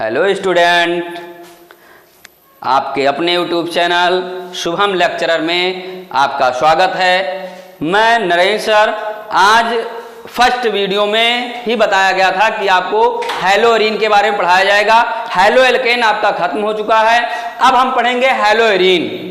Hello student, आपके अपने YouTube channel Shubham lecturer में आपका स्वागत है। मैं नरेश सर। आज फर्स्ट वीडियो में ही बताया गया था कि आपको हैलो एरीन के बारे में पढ़ाया जाएगा। हैलो एल्केन आपका खत्म हो चुका है। अब हम पढ़ेंगे हैलो एरीन।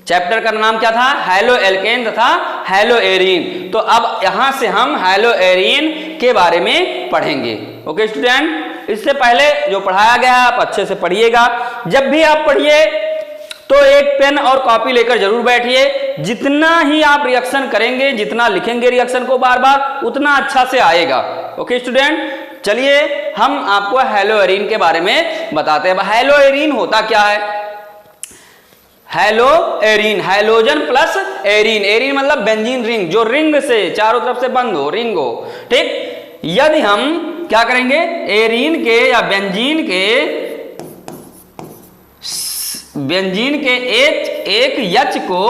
चैप्टर का नाम क्या था? हैलो एल्केन तथा हैलो एरीन। तो अब यहां से हम हैलो एरीन के बारे में पढ़ेंगे। ओके स्टूडेंट, इससे पहले जो पढ़ाया गया है आप अच्छे से पढ़िएगा। जब भी आप पढ़िए तो एक पेन और कॉपी लेकर जरूर बैठिए। जितना ही आप रिएक्शन करेंगे, जितना लिखेंगे रिएक्शन को बार बार, उतना अच्छा से आएगा। ओके स्टूडेंट, चलिए हम आपको हैलो एरीन के बारे में बताते हैं। हैलो एरीन होता क्या है? Hello arene, halogen plus arene. Arene मतलब बेंजीन रिंग, जो रिंग से चारों तरफ से बंद हो, रिंग हो। ठीक, यदि हम क्या करेंगे, एरीन के या बेंजीन के एक यच को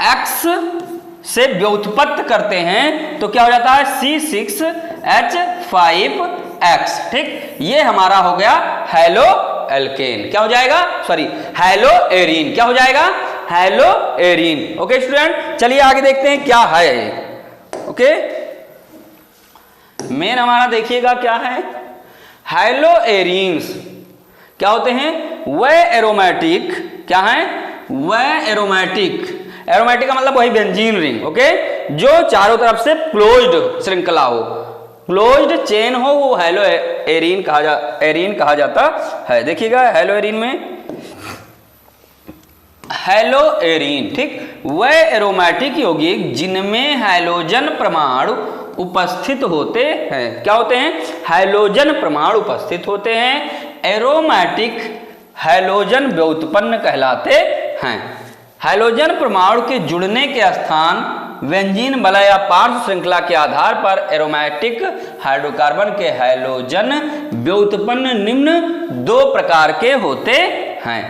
एक्स से व्युत्पत्त करते हैं तो क्या हो जाता है? C6H5X। ठीक, ये हमारा हो गया हैलो एल्केन। क्या हो जाएगा? Sorry, hello arene. क्या हो जाएगा? Hello arene. ओके स्टूडेंट, चलिए आगे देखते हैं क्या है। ओके, मेन हमारा देखिएगा क्या है। हैलो एरीन्स क्या होते हैं? वह एरोमेटिक, क्या है? वह एरोमेटिक। एरोमेटिक का मतलब वही बेंजीन रिंग। ओके, जो चारों तरफ से क्लोज्ड श्रृंखला हो, क्लोज्ड चेन हो, वो हैलो एरीन कहा जाता है। देखिएगा हैलो एरीन में, हैलो एरीन, ठीक, वह एरोमेटिक यौगिक जिनमें हैलोजन परमाणु उपस्थित होते हैं। क्या होते हैं? हैलोजन परमाणु उपस्थित होते हैं। एरोमेटिक हैलोजन व्युत्पन्न कहलाते हैं। हैलोजन परमाणु के जुड़ने के स्थान बेंजीन वलय या पार्श्व श्रृंखला के आधार पर एरोमेटिक हाइड्रोकार्बन के हैलोजन व्युत्पन्न निम्न दो प्रकार के होते हैं।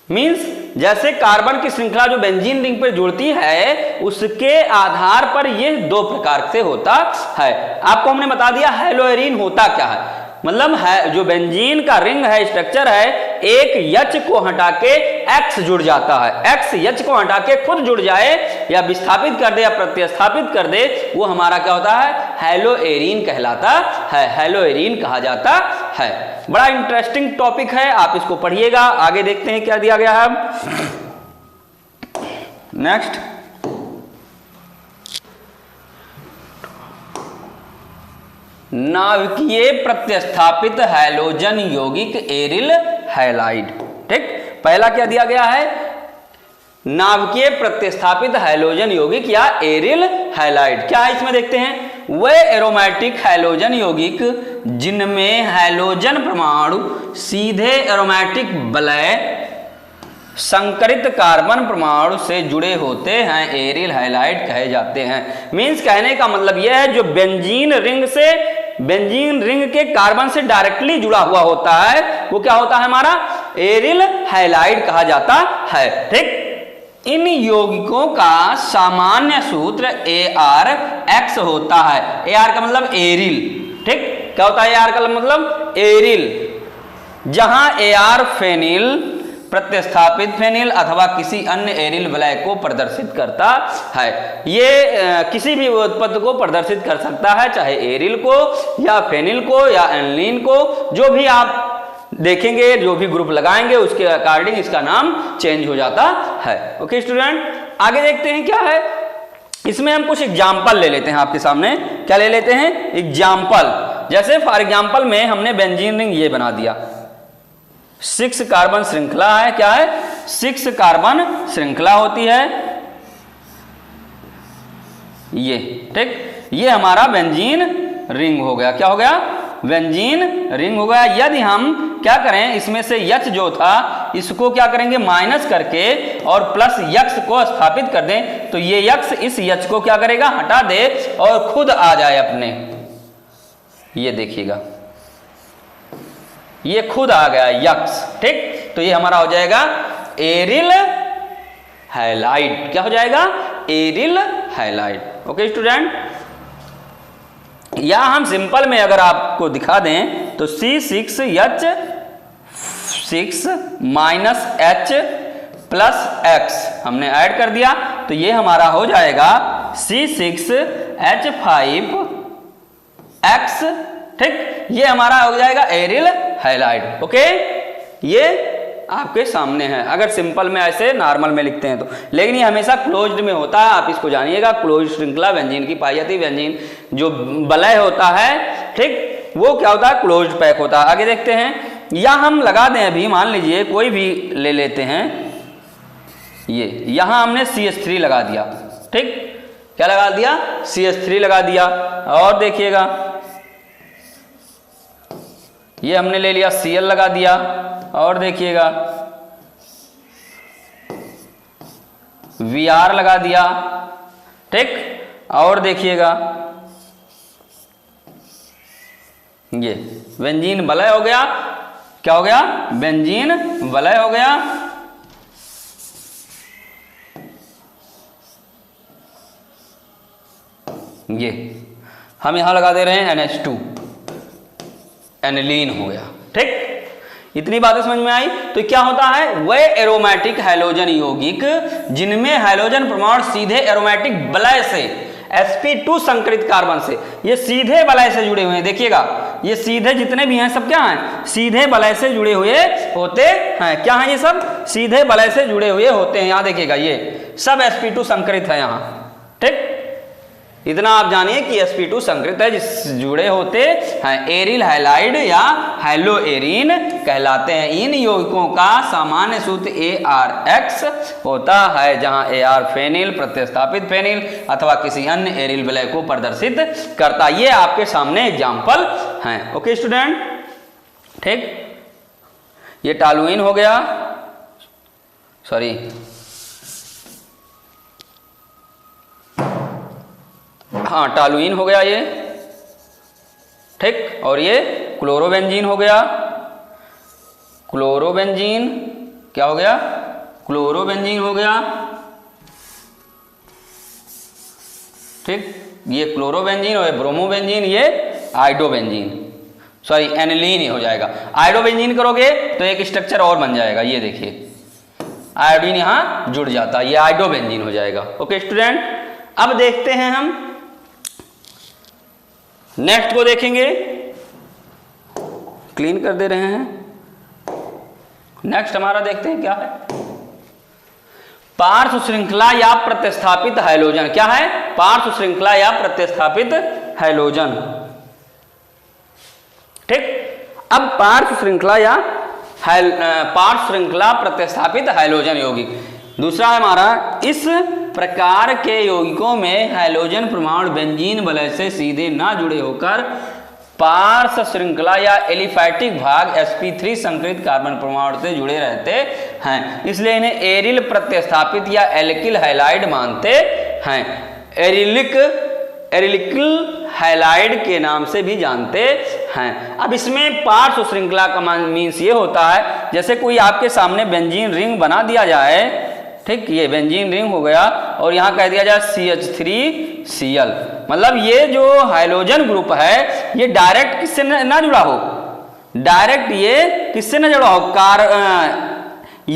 मीन्स जैसे कार्बन की श्रृंखला जो बेंजीन रिंग पर जुड़ती है, उसके आधार पर ये दो प्रकार से होता है। आपको हमने बता दिया हैलो एरीन होता क्या है। मतलब है जो बेंजीन का रिंग है, स्ट्रक्चर है, एक यच को हटा के एक्स जुड़ जाता है। एक्स यच को हटा के खुद जुड़ जाए या विस्थापित कर दे या प्रतिस्थापित कर दे, वो हमारा क्या होता है? हैलो एरीन कहलाता है। हैलो एरीन कहा जाता है। बड़ा इंटरेस्टिंग टॉपिक है, आप इसको पढ़िएगा। आगे देखते हैं क्या दिया गया है। नेक्स्ट, नाभिकीय प्रतिस्थापित हैलोजन यौगिक एरिल हैलाइड। ठीक, पहला क्या दिया गया है? नाभिकीय प्रतिस्थापित हैलोजन यौगिक या एरिल हैलाइड। क्या है इसमें देखते हैं। वह एरोमेटिक हैलोजन यौगिक जिनमें हैलोजन परमाणु सीधे एरोमेटिक वलय संकरित कार्बन परमाणु से जुड़े होते हैं, एरिल हैलाइड कहे जाते हैं। मीन्स कहने का मतलब यह है, जो बेंजीन रिंग के कार्बन से डायरेक्टली जुड़ा हुआ होता है, वो क्या होता है? हमारा एरिल हैलाइड कहा जाता है। ठीक, इन यौगिकों का सामान्य सूत्र ArX होता है। AR का मतलब एरिल। ठीक, क्या होता है AR का मतलब? एरिल। जहां AR फेनिल प्रतिस्थापित फेनिल अथवा किसी अन्य एरिल वलय को प्रदर्शित करता है। ये किसी भी उत्पाद को प्रदर्शित कर सकता है, चाहे एरिल को या फेनिल को या एनिलीन को। जो भी आप देखेंगे, जो भी ग्रुप लगाएंगे, उसके अकॉर्डिंग इसका नाम चेंज हो जाता है। ओके स्टूडेंट, आगे देखते हैं क्या है। इसमें हम कुछ एग्जाम्पल ले लेते हैं आपके सामने। क्या ले लेते हैं? एग्जाम्पल। जैसे फॉर एग्जाम्पल में हमने बेंजीन रिंग ये बना दिया, 6 कार्बन श्रृंखला है। क्या है? 6 कार्बन श्रृंखला होती है ये। ठीक, ये हमारा बेंजीन रिंग हो गया। क्या हो गया? बेंजीन रिंग हो गया। यदि हम क्या करें, इसमें से यच जो था इसको क्या करेंगे? माइनस करके और प्लस यक्स को स्थापित कर दें, तो ये यक्स इस यच को क्या करेगा? हटा दे और खुद आ जाए अपने। ये देखिएगा, ये खुद आ गया यक्स। ठीक, तो ये हमारा हो जाएगा एरिल हैलाइड। क्या हो जाएगा? Aryl halide. ओके स्टूडेंट, या हम सिंपल में अगर आपको दिखा दें तो C6H6 minus H plus X हमने ऐड कर दिया, तो ये हमारा हो जाएगा C6H5X। ठीक, ये हमारा हो जाएगा एरिल हैलाइड। ओके, ये आपके सामने है अगर सिंपल में ऐसे नॉर्मल में लिखते हैं तो, लेकिन ये हमेशा क्लोज्ड में होता है, आप इसको जानिएगा। क्लोज्ड श्रृंखला बेंजीन की पाई जाती है। बेंजीन जो वलय होता है, ठीक, वो क्या होता है, क्लोज्ड पैक होता है। आगे देखते हैं, या हम लगा दें अभी, मान लीजिए कोई भी ले लेते हैं, ये यहां हमने CH3 लगा दिया। ठीक, क्या लगा दिया, CH3 लगा दिया। और देखिएगा ये हमने ले लिया Cl लगा दिया, और देखिएगा Vr लगा दिया। ठीक, और देखिएगा ये बेंजीन वलय हो गया। क्या हो गया, बेंजीन वलय हो गया। ये हम यहां लगा दे रहे हैं NH2, एनिलीन हो गया। ठीक, इतनी बातें समझ में आई। तो क्या होता है, वह एरोमेटिक हैलोजन यौगिक जिनमें हैलोजन परमाणु सीधे एरोमेटिक वलय से sp2 संकरित कार्बन से, ये सीधे वलय से जुड़े हुए हैं। देखिएगा ये सीधे जितने भी हैं सब क्या हैं, सीधे वलय से जुड़े हुए होते हैं। क्या है, ये सब सीधे वलय से जुड़े हुए होते हैं। यहां देखिएगा ये सब sp2 संकरित है यहां। ठीक, इतना आप जानिए कि sp2 संकरित है, जिस जुड़े होते हैं एरिल हैलाइड या हैलो एरीन कहलाते हैं। इन यौगिकों का सामान्य सूत्र ARX होता है, जहां AR फेनिल, प्रतिस्थापित फेनिल अथवा किसी अन्य एरिल वलय को प्रदर्शित करता है। ये आपके सामने एग्जाम्पल हैं। ओके स्टूडेंट, ठीक, ये टॉलुइन हो गया, सॉरी हाँ टॉलुइन हो गया ये। ठीक, और ये क्लोरोबेंजीन हो गया। क्लोरोबेंजीन क्या हो गया, क्लोरोबेंजीन हो गया। ठीक, ये क्लोरोबेंजीन और ब्रोमोबेंजीन, ये आइडोबेंजीन, सॉरी एनिलीन ही हो जाएगा। आइडोबेंजीन करोगे तो एक स्ट्रक्चर और बन जाएगा, ये देखिए आयोडीन यहां जुड़ जाता है, ये आइडोबेंजीन हो जाएगा। ओके स्टूडेंट, अब देखते हैं हम नेक्स्ट को देखेंगे, क्लीन कर दे रहे हैं। नेक्स्ट हमारा देखते हैं क्या है, पार्श्व श्रृंखला या प्रतिस्थापित हैलोजन। क्या है, पार्श्व श्रृंखला या प्रतिस्थापित हैलोजन। ठीक, अब पार्श्व श्रृंखला या पार्श्व श्रृंखला प्रतिस्थापित हैलोजन यौगिक। दूसरा है हमारा, इस प्रकार के यौगिकों में हैलोजन परमाणु बेंजीन वलय से सीधे ना जुड़े होकर पार्श्व श्रृंखला या एलिफैटिक भाग sp3 संकरित कार्बन परमाणु से जुड़े रहते हैं, इसलिए इन्हें एरिल प्रतिस्थापित या एल्किल हैलाइड मानते हैं। एरिलिकल हैलाइड के नाम से भी जानते हैं। अब इसमें पार्श्व श्रृंखला का मीन्स ये होता है, जैसे कोई आपके सामने बेंजीन रिंग बना दिया जाए। ठीक, ये बेंजीन रिंग हो गया और यहाँ कह दिया जाए CH3Cl, मतलब ये जो हाइड्रोजन ग्रुप है ये डायरेक्ट किससे ना जुड़ा हो, डायरेक्ट ये किससे ना जुड़ा हो,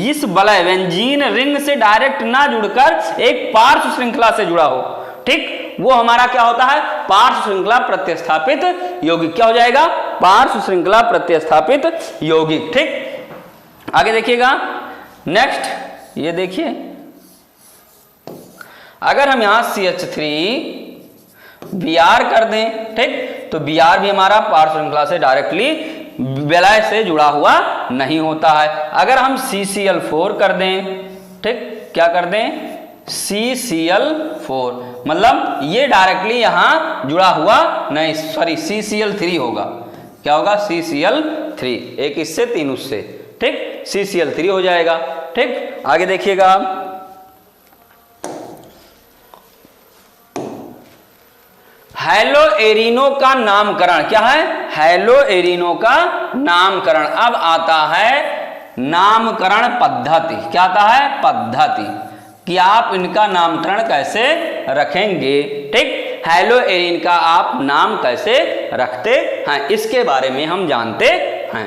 इस वलय बेंजीन रिंग से डायरेक्ट ना जुड़कर एक पार्श्व श्रृंखला से जुड़ा हो। ठीक, वो हमारा क्या होता है, पार्श्व श्रृंखला प्रतिस्थापित यौगिक। क्या हो जाएगा, पार्श्व श्रृंखला प्रतिस्थापित यौगिक। ठीक, आगे देखिएगा नेक्स्ट, ये देखिए अगर हम यहां CH3Br कर दें, ठीक, तो Br भी हमारा पार्श्व श्रृंखला से डायरेक्टली वलय से जुड़ा हुआ नहीं होता है। अगर हम CCl4 कर दें, ठीक, क्या कर दें, CCl4, मतलब ये डायरेक्टली यहां जुड़ा हुआ नहीं, सॉरी CCl3 होगा। क्या होगा, CCl3, एक इससे तीन उससे। ठीक, CCl3 हो जाएगा। ठीक, आगे देखिएगा, हैलो एरिनो का नामकरण। क्या है, हैलो एरिनो का नामकरण। अब आता है नामकरण पद्धति। क्या आता है, पद्धति कि आप इनका नामकरण कैसे रखेंगे। ठीक, हैलो एरिन का आप नाम कैसे रखते हैं, इसके बारे में हम जानते हैं।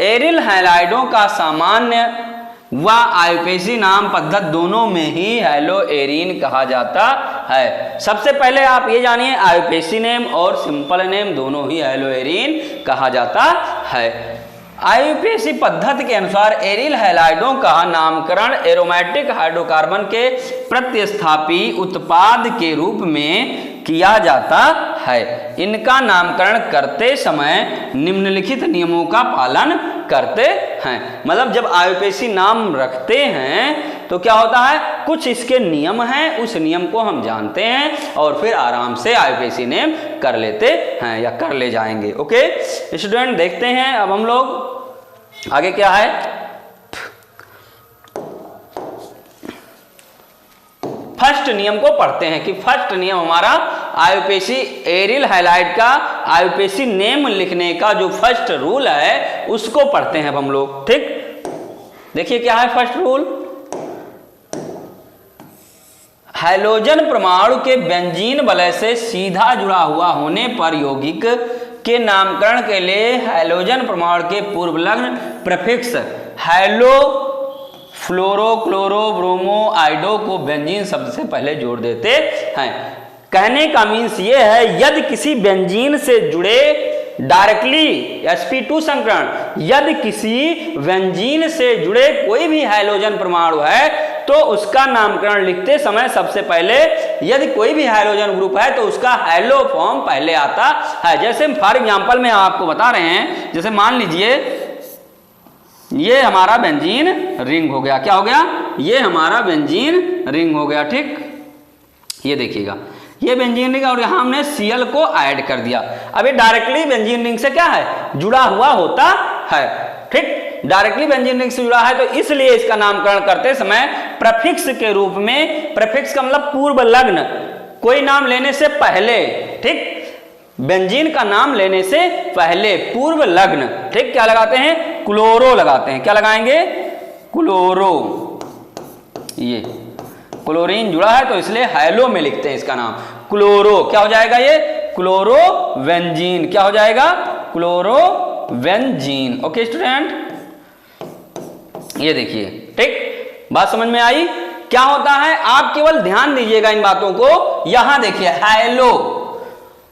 एरिल हैलाइडों का सामान्य व आयुपेशी नाम पद्धत दोनों में ही हैलो एरिन कहा जाता है। सबसे पहले आप ये जानिए, आयुपेशी नेम और सिंपल नेम दोनों ही हैलो एरिन कहा जाता है। आयुपेशी पद्धति के अनुसार एरिल हैलाइडों का नामकरण एरोमेटिक हाइड्रोकार्बन के प्रतिस्थापी उत्पाद के रूप में किया जाता है। इनका नामकरण करते समय निम्नलिखित नियमों का पालन करते हैं। मतलब जब आयुपेशी नाम रखते हैं तो क्या होता है, कुछ इसके नियम हैं, उस नियम को हम जानते हैं और फिर आराम से आयुपेशी नेम कर लेते हैं या कर ले जाएंगे। ओके स्टूडेंट, देखते हैं अब हम लोग आगे क्या है। फर्स्ट नियम को पढ़ते हैं कि फर्स्ट नियम हमारा आयुपेशी एरिल हैलाइड का आयुपेशी नेम लिखने का जो फर्स्ट रूल है उसको पढ़ते हैं अब हम लोग। ठीक, देखिए क्या है फर्स्ट रूल। हैलोजन परमाणु के बेंजीन वलय से सीधा जुड़ा हुआ होने पर यौगिक के नामकरण के लिए हैलोजन परमाणु के पूर्वलग्न प्रीफिक्स हैलो, फ्लोरो, क्लोरो, ब्रोमो, आइडो को बेंजीन शब्द से पहले जोड़ देते हैं। कहने का मीन्स ये है, यदि किसी बेंजीन से जुड़े डायरेक्टली sp2 संकरण, यदि किसी बेंजीन से जुड़े कोई भी हैलोजन परमाणु है तो उसका नामकरण लिखते समय सबसे पहले यदि कोई भी हैलोजन ग्रुप है तो उसका हैलो फॉर्म पहले आता है। जैसे फॉर एग्जांपल में आपको बता रहे हैं, जैसे मान लीजिए ये हमारा बेंजीन रिंग हो गया। क्या हो गया, ये हमारा बेंजीन रिंग हो गया। ठीक, ये देखिएगा ये बेंजीन रिंग और यहां हमने Cl को ऐड कर दिया। अब ये डायरेक्टली बेंजीन रिंग से क्या है, जुड़ा हुआ होता है। ठीक, डायरेक्टली बेंजीन रिंग से जुड़ा है तो इसलिए इसका नामकरण करते समय प्रीफिक्स के रूप में, प्रीफिक्स का मतलब पूर्व लग्न, कोई नाम लेने से पहले, ठीक, बेंजीन का नाम लेने से पहले पूर्व लग्न, ठीक, क्या लगाते हैं, क्लोरो लगाते हैं। क्या लगाएंगे, क्लोरो। ये क्लोरीन जुड़ा है तो इसलिए हैलो में लिखते हैं इसका नाम क्लोरो। क्या हो जाएगा ये, क्लोरोवेंजीन। क्या हो जाएगा, क्लोरोवेंजीन। ओके स्टूडेंट, ये देखिए, ठीक, बात समझ में आई। क्या होता है, आप केवल ध्यान दीजिएगा इन बातों को। यहां देखिए हैलो,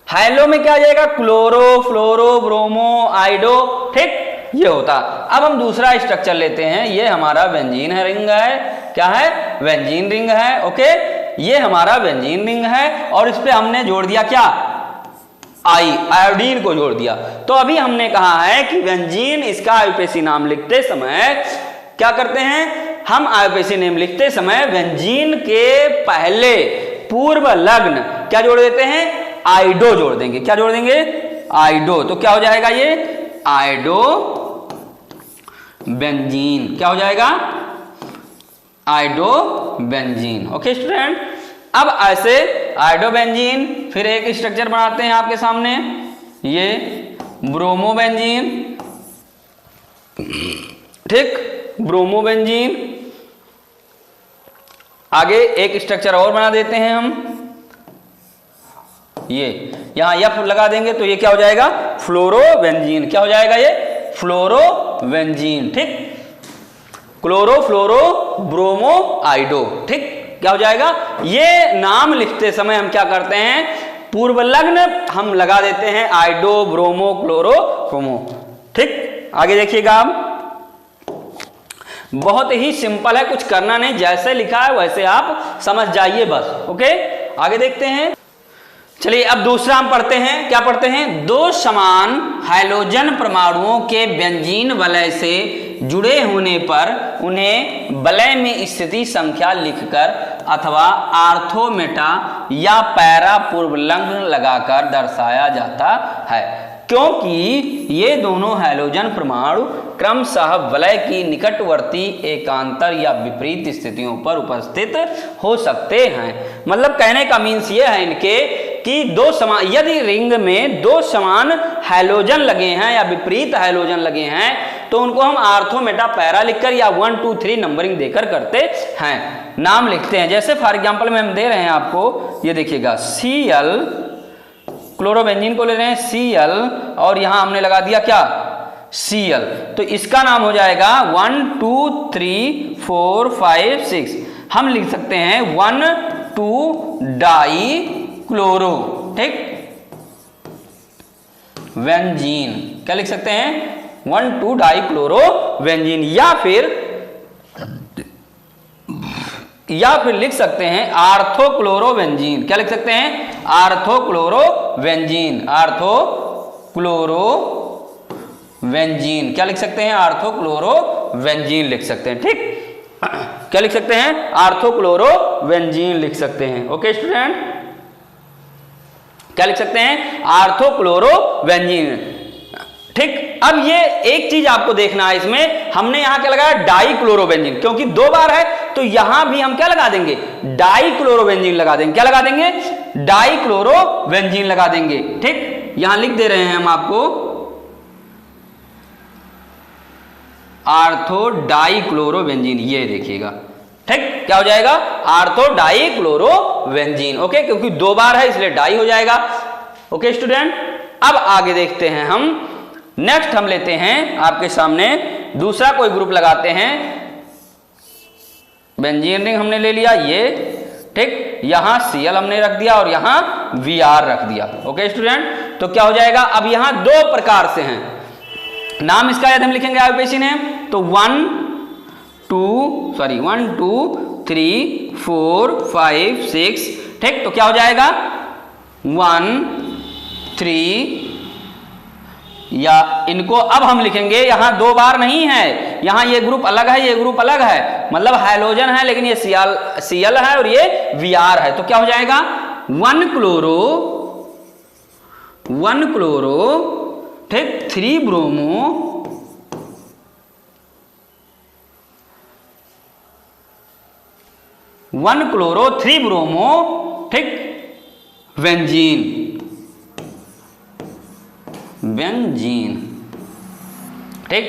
हैलो में क्या आ जाएगा, क्लोरो, फ्लोरो, ब्रोमो, आइडो। ठीक, ये होता। अब हम दूसरा स्ट्रक्चर लेते हैं। ये हमारा बेंजीन है, रिंग है। क्या है, बेंजीन रिंग है। ओके, ये हमारा बेंजीन रिंग है और इस पे हमने जोड़ दिया क्या, आयोडीन को जोड़ दिया। तो अभी हमने कहा है कि बेंजीन, इसका आयुपेशी नाम लिखते समय क्या करते हैं, हम आयुपेशी नेम लिखते समय बेंजीन के पहले पूर्व लग्न क्या जोड़ देते हैं, आइडो जोड़ देंगे। क्या जोड़ देंगे, आइडो। तो क्या हो जाएगा ये, आइडो बेंजीन। क्या हो जाएगा, आइडो बेंजीन। ओके स्टूडेंट, अब ऐसे आइडो बेंजीन, फिर एक स्ट्रक्चर बनाते हैं आपके सामने, ये ब्रोमो बेंजीन। ठीक, ब्रोमो बेंजीन। आगे एक स्ट्रक्चर और बना देते हैं हम, ये यहां एफ लगा देंगे तो ये क्या हो जाएगा, फ्लोरोबेंजीन। क्या हो जाएगा ये, फ्लोरोबेंजीन। ठीक, क्लोरो, फ्लोरो, ब्रोमो, आइडो। ठीक, क्या हो जाएगा, ये नाम लिखते समय हम क्या करते हैं, पूर्व लग्न हम लगा देते हैं आइडो, ब्रोमो, क्लोरो, ब्रोमो। ठीक, आगे देखिएगा आप, बहुत ही सिंपल है, कुछ करना नहीं, जैसे लिखा है वैसे आप समझ जाइए बस। ओके, आगे देखते हैं। चलिए अब दूसरा हम पढ़ते हैं। क्या पढ़ते हैं, दो समान हैलोजन परमाणुओं के बेंजीन वलय से जुड़े होने पर उन्हें वलय में स्थिति संख्या लिखकर अथवा आर्थोमेटा या पैरा पूर्व लग्न लगाकर दर्शाया जाता है, क्योंकि ये दोनों हैलोजन परमाणु क्रमशः वलय की निकटवर्ती एकांतर या विपरीत स्थितियों पर उपस्थित हो सकते हैं। मतलब कहने का मीन्स ये है इनके कि दो समान, यदि रिंग में दो समान हैलोजन लगे हैं या विपरीत हैलोजन लगे हैं तो उनको हम आर्थो मेटा पैरा लिखकर या 1 2 3 नंबरिंग देकर करते हैं, नाम लिखते हैं। जैसे फॉर एग्जांपल में हम दे रहे हैं आपको, ये देखिएगा Cl, क्लोरोबेंजीन को ले रहे हैं Cl और यहां हमने लगा दिया क्या Cl, तो इसका नाम हो जाएगा 1 2 3 4 5 6। हम लिख सकते हैं 1 2 डाई क्लोरो, ठीक, वेंजीन। क्या लिख सकते हैं 1 2 डाई क्लोरो वेंजीन, या फिर लिख सकते हैं आर्थोक्लोरोवेंजीन। क्या लिख सकते हैं आर्थोक्लोरोवेंजीन, आर्थोक्लोरोवेंजीन। क्या लिख सकते हैं आर्थोक्लोरोवेंजीन लिख सकते हैं, ठीक। क्या लिख सकते हैं आर्थोक्लोरोवेंजीन लिख सकते हैं। ओके स्टूडेंट, क्या लिख सकते हैं आर्थोक्लोरोवेंजीन, ठीक। अब ये एक चीज आपको देखना है, इसमें हमने यहां क्या लगाया डाई क्लोरोबेंजीन, क्योंकि 2 बार है तो यहां भी हम क्या लगा देंगे डाई क्लोरोबेंजीन लगा देंगे। क्या लगा देंगे डाई क्लोरोबेंजीन लगा देंगे, ठीक। यहां लिख दे रहे हैं हम आपको आर्थो डाई क्लोरोबेंजीन, ये देखिएगा, ठीक। क्या हो जाएगा आर्थो डाई क्लोरोबेंजीन, ओके, क्योंकि 2 बार है इसलिए डाई हो जाएगा। ओके स्टूडेंट, अब आगे देखते हैं हम, नेक्स्ट हम लेते हैं आपके सामने दूसरा कोई ग्रुप लगाते हैं। बेंजीन रिंग हमने ले लिया ये, ठीक, यहां Cl हमने रख दिया और यहां Br रख दिया। ओके स्टूडेंट, तो क्या हो जाएगा, अब यहां 2 प्रकार से हैं, नाम इसका यदि हम लिखेंगे आईयूपीएसी नेम तो 1 2 3 4 5 6, ठीक। तो क्या हो जाएगा 1 3, या इनको अब हम लिखेंगे, यहां 2 बार नहीं है, यहां ये ग्रुप अलग है ये ग्रुप अलग है, मतलब हाइड्रोजन है लेकिन ये Cl है और ये Br है। तो क्या हो जाएगा 1 क्लोरो, ठीक, 3 ब्रोमो, 1 क्लोरो 3 ब्रोमो, ठीक, बेंजीन, ठीक।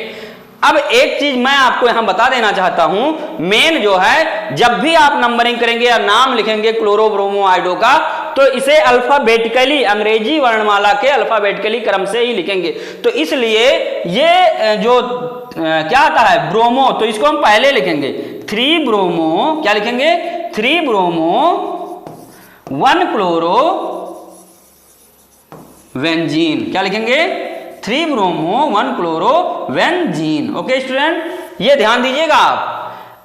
अब एक चीज मैं आपको यहां बता देना चाहता हूं, मेन जो है जब भी आप नंबरिंग करेंगे या नाम लिखेंगे क्लोरो ब्रोमो आयोडो का, तो इसे अल्फाबेटिकली अंग्रेजी वर्णमाला के अल्फाबेटिकली क्रम से ही लिखेंगे। तो इसलिए ये जो क्या आता है ब्रोमो, तो इसको हम पहले लिखेंगे 3 ब्रोमो, क्या लिखेंगे 3 ब्रोमो 1 क्लोरो वेंजीन। क्या लिखेंगे 3 ब्रोमो 1 क्लोरो वेंजीन। ओके स्टूडेंट, ये ध्यान दीजिएगा, आप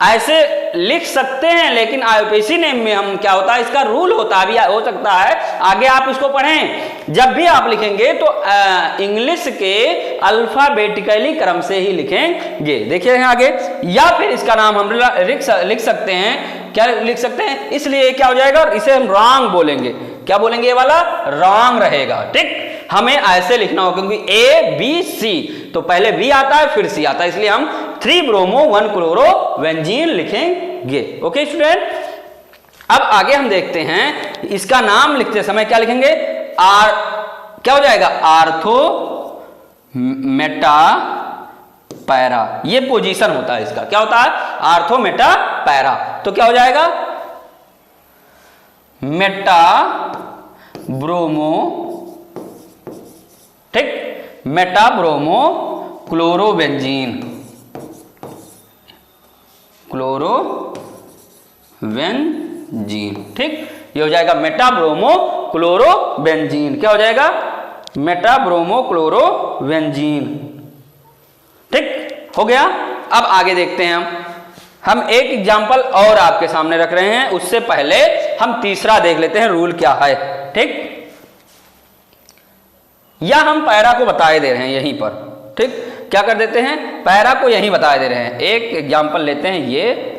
ऐसे लिख सकते हैं, लेकिन आईयूपीएसी नेम में हम क्या होता है, इसका रूल होता है, अभी हो सकता है आगे आप इसको पढ़ें, जब भी आप लिखेंगे तो इंग्लिश के अल्फाबेटिकली क्रम से ही लिखेंगे। देखिए आगे, या फिर इसका नाम हम लिख सकते हैं, क्या लिख सकते हैं, इसलिए क्या हो जाएगा, इसे हम रॉन्ग बोलेंगे। क्या बोलेंगे, ये वाला रॉन्ग रहेगा, ठीक। हमें ऐसे लिखना होगा क्योंकि A B C, तो पहले B आता है फिर C आता है, इसलिए हम 3 ब्रोमो 1 क्लोरो वेंजीन लिखेंगे। ओके स्टूडेंट, अब आगे हम देखते हैं, इसका नाम लिखते समय क्या लिखेंगे, क्या हो जाएगा आर्थो मेटा पैरा, ये पोजीशन होता है इसका, क्या होता है आर्थो मेटा पैरा। तो क्या हो जाएगा मेटा ब्रोमो, ठीक, मेटा ब्रोमो क्लोरोबेंजीन, ठीक, ये हो जाएगा मेटा ब्रोमो क्लोरोबेंजीन। क्या हो जाएगा मेटा ब्रोमो क्लोरोबेंजीन, ठीक हो गया। अब आगे देखते हैं हम एक एग्जांपल और आपके सामने रख रहे हैं, उससे पहले हम तीसरा देख लेते हैं रूल क्या है, ठीक, या हम पैरा को बताए दे रहे हैं यहीं पर, ठीक, क्या कर देते हैं पैरा को यहीं बताए दे रहे हैं। एक एग्जांपल लेते हैं, ये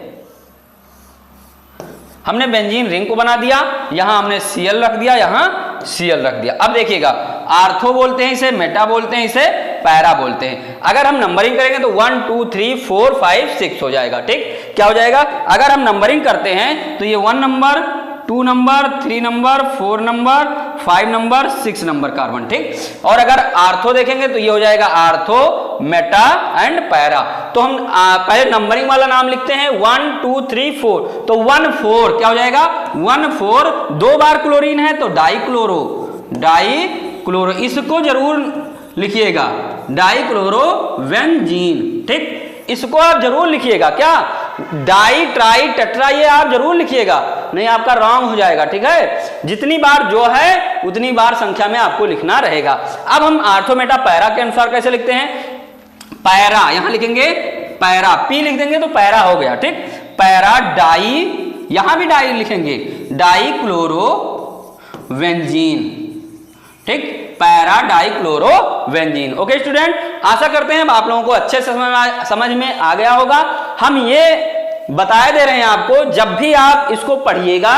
हमने बेंजीन रिंग को बना दिया, यहां हमने Cl रख दिया, यहां Cl रख दिया। अब देखिएगा आर्थो बोलते हैं इसे, मेटा बोलते हैं इसे, पैरा बोलते हैं। अगर हम नंबरिंग करेंगे तो 1 2 3 4 5 6 हो जाएगा, ठीक। क्या हो जाएगा, अगर हम नंबरिंग करते हैं तो ये 1 number 2 number 3 number 4 number 5 number 6 number carbon, ठीक। और अगर आर्थो देखेंगे तो ये हो जाएगा आर्थो, मेटा एंड पैरा। तो हम पहले नंबरिंग वाला नाम लिखते हैं 1 2 3 4, तो 1 4 क्या हो जाएगा 1 4, 2 बार क्लोरीन है तो डाइक्लोरो, डाइक्लोरो, इसको जरूर लिखिएगा डाइक्लोरोबेंजीन, ठीक। इसको आप जरूर लिखिएगा, क्या डाई ट्राई टेट्रा, ये आप जरूर लिखिएगा, नहीं आपका रॉन्ग हो जाएगा, ठीक है। जितनी बार जो है उतनी बार संख्या में आपको लिखना रहेगा। अब हम आर्थो मेटा पैरा के अनुसार कैसे लिखते हैं, पैरा यहां लिखेंगे, पैरा पी लिख देंगे तो पैरा हो गया, ठीक। पैरा डाई, यहां भी डाई लिखेंगे, डाई क्लोरो वेंजीन, ठीक, पैरा डाइक्लोरोबेंजीन। ओके स्टूडेंट, आशा करते हैं आप लोगों को अच्छे से समझ में आ गया होगा। हम ये बताए दे रहे हैं आपको, जब भी आप इसको पढ़िएगा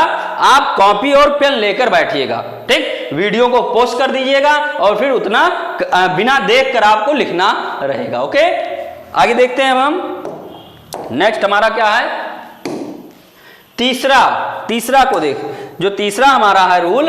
आप कॉपी और पेन लेकर बैठिएगा, ठीक। वीडियो को पोस्ट कर दीजिएगा और फिर उतना बिना देख कर आपको लिखना रहेगा। ओके, आगे देखते हैं अब हम। नेक्स्ट हमारा क्या है, तीसरा को देख, जो तीसरा हमारा है रूल,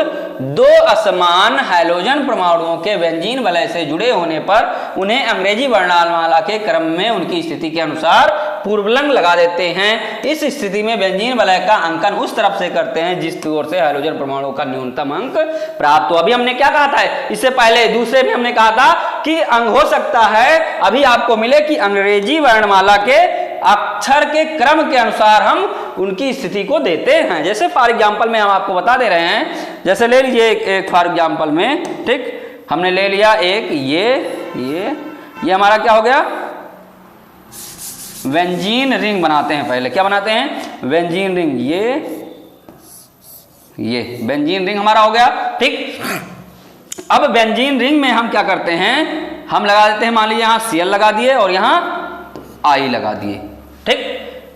2 असमान हैलोजन परमाणुओं के बेंजीन वलय से जुड़े होने पर उन्हें अंग्रेजी वर्णमाला के क्रम में उनकी स्थिति के अनुसार पूर्वलंग लगा देते हैं। इस स्थिति में बेंजीन वलय का अंकन उस तरफ से करते हैं जिस ओर से हैलोजन परमाणु का न्यूनतम अंक प्राप्त हो। अभी हमने क्या कहा था, इससे पहले दूसरे में हमने कहा था कि अंग हो सकता है अभी आपको मिले कि अंग्रेजी वर्णमाला के अक्षर के क्रम के अनुसार हम उनकी स्थिति को देते हैं। जैसे फॉर एग्जाम्पल में हम आपको बता दे रहे हैं, जैसे ले लीजिए एक फॉर एग्जाम्पल में, ठीक, हमने ले लिया एक ये हमारा क्या हो गया, बेंजीन रिंग बनाते हैं। पहले क्या बनाते हैं, बेंजीन रिंग, ये बेंजीन रिंग हमारा हो गया, ठीक। अब बेंजीन रिंग में हम क्या करते हैं, हम लगा देते हैं, मान लीजिए यहां Cl लगा दिए और यहां I लगा दिए, ठीक।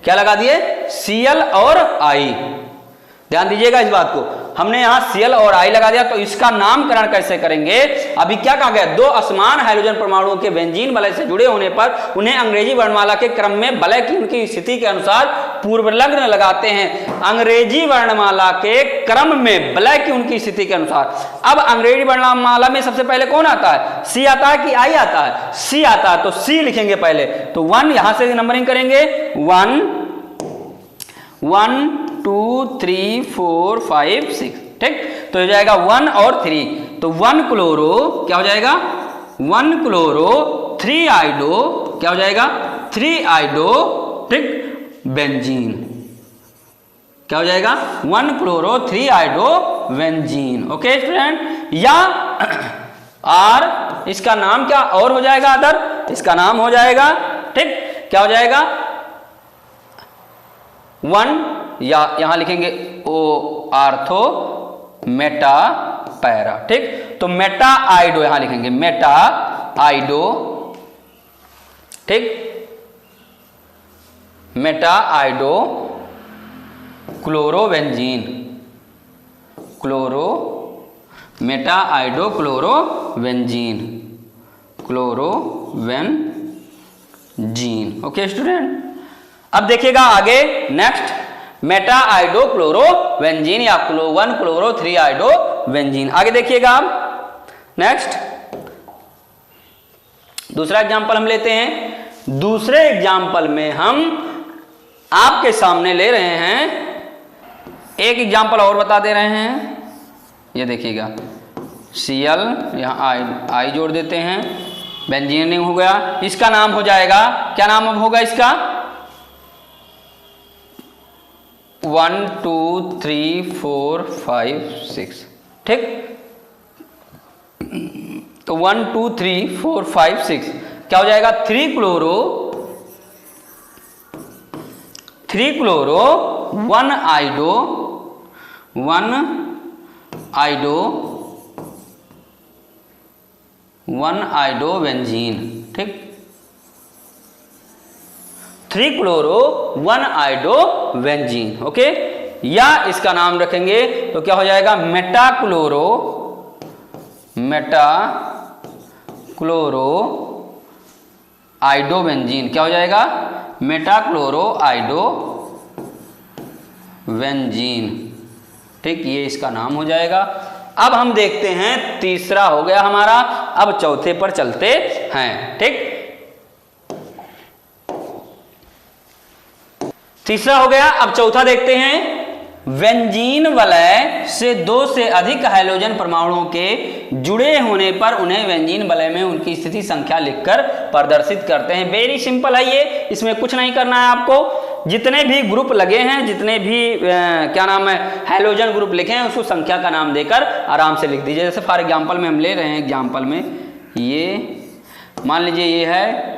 क्या लगा दिए, Cl और I, ध्यान दीजिएगा इस बात को, हमने यहां Cl और I लगा दिया। तो इसका नामकरण कैसे करेंगे, अभी क्या कहा गया, 2 असमान हाइड्रोजन परमाणुओं के बेंजीन वलय से जुड़े होने पर उन्हें अंग्रेजी वर्णमाला के क्रम में वलय की उनकी स्थिति के अनुसार पूर्वलग्न लगाते हैं। अंग्रेजी वर्णमाला के क्रम में वलय की उनकी स्थिति के अनुसार। अब अंग्रेजी वर्णमाला में सबसे पहले कौन आता है, C आता है कि I आता है, C आता है, तो C लिखेंगे पहले, तो 1 यहां से नंबरिंग करेंगे, 1 2 3 4 5 6, ठीक। तो हो जाएगा 1 और 3, तो 1 क्लोरो क्या हो जाएगा, 1 क्लोरो 3 आइडो क्या हो जाएगा, 3 आइडो, ठीक, बेंजीन क्या हो जाएगा, 1 क्लोरो 3 आइडो बेंजीन। ओके स्टूडेंट, या और इसका नाम क्या और हो जाएगा, अदर, इसका नाम हो जाएगा, ठीक, क्या हो जाएगा 1, या यहां लिखेंगे ओ आर्थो मेटा पैरा, ठीक। तो मेटा आइडो यहां लिखेंगे, मेटा आइडो, ठीक, Meta आइडो chlorobenzene, chloro Meta आइडो chlorobenzene, chlorobenzene. Okay student, अब देखिएगा आगे नेक्स्ट, मेटा आइडो क्लोरोबेंजीन या 1 क्लोरो 3 आइडो बेंजीन। आगे देखिएगा आप नेक्स्ट, दूसरा एग्जांपल हम लेते हैं। दूसरे एग्जांपल में हम आपके सामने ले रहे हैं, एक एग्जांपल और बता दे रहे हैं, ये देखिएगा Cl, यहाँ I जोड़ देते हैं, बेंजीन रिंग हो गया। इसका नाम हो जाएगा, क्या नाम अब होगा इसका, 1 2 3 4 5 6, ठीक। तो 1 2 3 4 5 6 क्या हो जाएगा, 3 क्लोरो 1 आइडो 1 आइडो बेंजीन, ठीक। 3 क्लोरो 1 आइडो बेंजीन। ओके, या इसका नाम रखेंगे तो क्या हो जाएगा, मेटा क्लोरो आइडो बेंजीन, क्या हो जाएगा, मेटा क्लोरो आइडो बेंजीन, ठीक, ये इसका नाम हो जाएगा। अब हम देखते हैं, तीसरा हो गया हमारा, अब चौथे पर चलते हैं। ठीक, तीसरा हो गया, अब चौथा देखते हैं। बेंजीन वलय से दो से अधिक हाइड्रोजन परमाणुओं के जुड़े होने पर उन्हें बेंजीन वलय में उनकी स्थिति संख्या लिखकर प्रदर्शित करते हैं। वेरी सिंपल है ये, इसमें कुछ नहीं करना है आपको। जितने भी ग्रुप लगे हैं, जितने भी क्या नाम है हाइड्रोजन ग्रुप लिखे हैं, उसको संख्या का नाम देकर आराम से लिख दीजिए। जैसे फॉर एग्जांपल में हम ले रहे हैं, एग्जांपल में ये मान लीजिए ये है,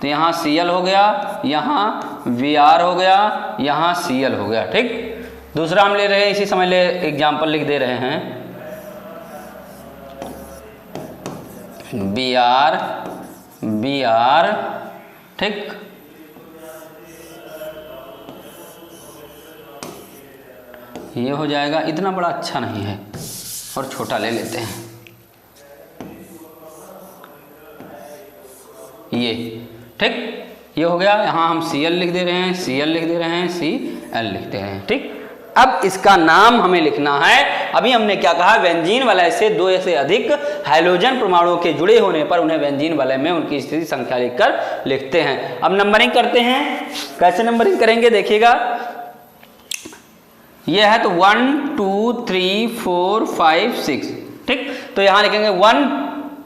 तो यहाँ Cl हो गया, यहाँ Br हो गया, यहाँ Cl हो गया। ठीक, दूसरा हम ले रहे हैं, इसी समय ले एग्जांपल लिख दे रहे हैं, Br Br। ठीक, ये हो जाएगा, इतना बड़ा अच्छा नहीं है और छोटा ले लेते हैं ये। ठीक, ये हो गया, यहाँ हम Cl लिख दे रहे हैं, Cl लिख दे रहे हैं, Cl लिख दे रहे हैं। ठीक, अब इसका नाम हमें लिखना है। अभी हमने क्या कहा, बेंजीन वलय से दो से अधिक हाइड्रोजन परमाणुओं के जुड़े होने पर उन्हें बेंजीन वलय में उनकी स्थिति संख्या लिखकर लिखते हैं। अब नंबरिंग करते हैं, कैसे नंबरिंग करेंगे देखिएगा। ये है तो 1 2 3 4 5 6। ठीक, तो यहाँ लिखेंगे 1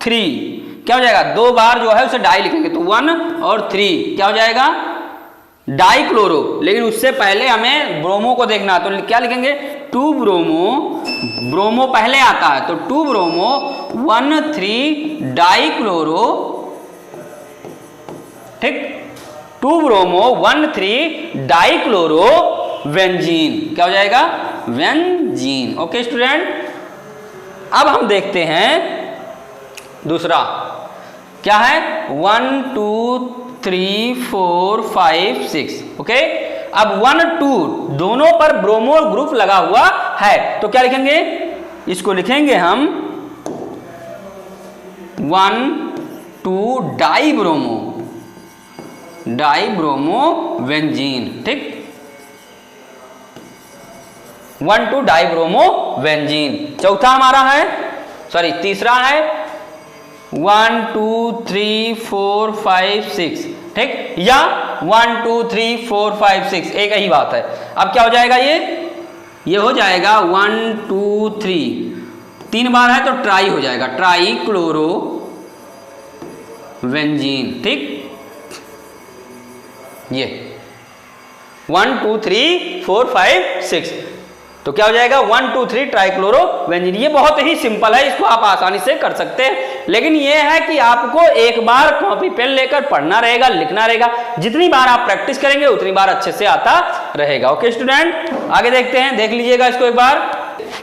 3, क्या हो जाएगा, दो बार जो है उसे डाई लिखेंगे, तो 1 और 3 क्या हो जाएगा, डाई क्लोरो। लेकिन उससे पहले हमें ब्रोमो को देखना, तो क्या लिखेंगे, 2 ब्रोमो, ब्रोमो पहले आता है, तो 2 ब्रोमो 1 3 डाई क्लोरो। ठीक, 2 ब्रोमो 1 3 डाई क्लोरो बेंजीन, क्या हो जाएगा, बेंजीन। ओके स्टूडेंट, अब हम देखते हैं दूसरा क्या है, 1 2 3 4 5 6। ओके, अब 1 2 दोनों पर ब्रोमो ग्रुप लगा हुआ है, तो क्या लिखेंगे, इसको लिखेंगे हम 1 2 die bromo, die bromo benzene. ठीक, 1 2 डाई ब्रोमो बेंजीन। चौथा हमारा है, सॉरी तीसरा है 1 2 3 4 5 6। ठीक, या 1 2 3 4 5 6 एक ही बात है। अब क्या हो जाएगा, ये हो जाएगा 1 2 3, 3 बार है तो ट्राई हो जाएगा, ट्राई क्लोरो बेंजीन। ठीक, ये 1 2 3 4 5 6, तो क्या हो जाएगा 1 2 3 ट्राइक्लोरो बेंजीन। ये बहुत ही सिंपल है, इसको आप आसानी से कर सकते हैं, लेकिन ये है कि आपको एक बार कॉपी पेन लेकर पढ़ना रहेगा, लिखना रहेगा। जितनी बार आप प्रैक्टिस करेंगे उतनी बार अच्छे से आता रहेगा। ओके स्टूडेंट, आगे देखते हैं, देख लीजिएगा इसको एक बार,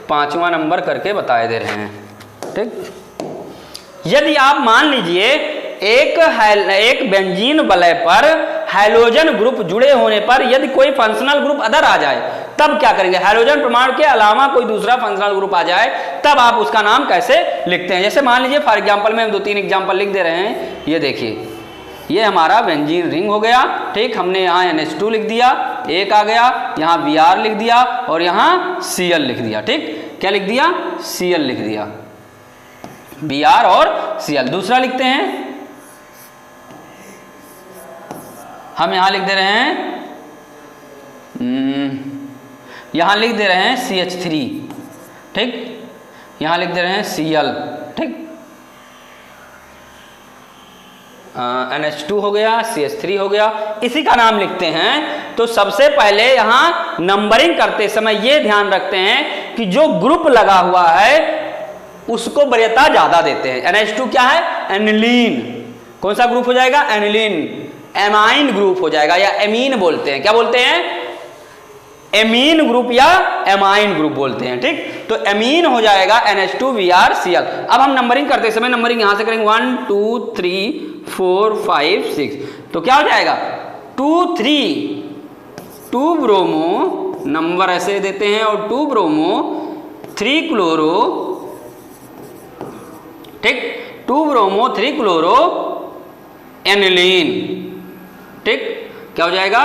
5वां नंबर करके बताए दे रहे हैं। ठीक, यदि आप मान लीजिए एक बेंजीन वलय पर हाइड्रोजन ग्रुप जुड़े होने पर यदि कोई फंक्शनल ग्रुप अदर आ जाए, तब क्या करेंगे, हाइड्रोजन परमाणु के अलावा कोई दूसरा फंक्शनल ग्रुप आ जाए, तब आप उसका नाम कैसे लिखते हैं। जैसे मान लीजिए फॉर एग्जांपल में हम 2-3 एग्जांपल लिख दे रहे हैं। ये देखिए, ये हमारा बेंजीन रिंग हो गया। ठीक, हमने यहाँ NH2 लिख दिया, एक आ गया, यहाँ Br लिख दिया और यहाँ Cl लिख दिया। ठीक, क्या लिख दिया, Cl लिख दिया, Br और Cl। दूसरा लिखते हैं, हम यहां लिख दे रहे हैं, यहां लिख दे रहे हैं CH3। ठीक, यहां लिख दे रहे हैं Cl। ठीक, NH2 हो गया, CH3 हो गया, इसी का नाम लिखते हैं। तो सबसे पहले यहां नंबरिंग करते समय ये ध्यान रखते हैं कि जो ग्रुप लगा हुआ है उसको वरीयता ज्यादा देते हैं। NH2 क्या है, एनिलीन। कौन सा ग्रुप हो जाएगा, एनिलीन, एमाइन ग्रुप हो जाएगा, या एमीन बोलते हैं। क्या बोलते हैं, एमीन ग्रुप या एमाइन ग्रुप बोलते हैं। ठीक, तो एमीन हो जाएगा NH2 Br Cl। अब हम नंबरिंग करते समय नंबरिंग यहां से करेंगे 1 2 3 4 5 6। तो क्या हो जाएगा 2 3, 2 ब्रोमो, नंबर ऐसे देते हैं, और 2 ब्रोमो 3 क्लोरो। ठीक, 2 ब्रोमो 3 क्लोरो एनिलीन। ठीक, क्या हो जाएगा,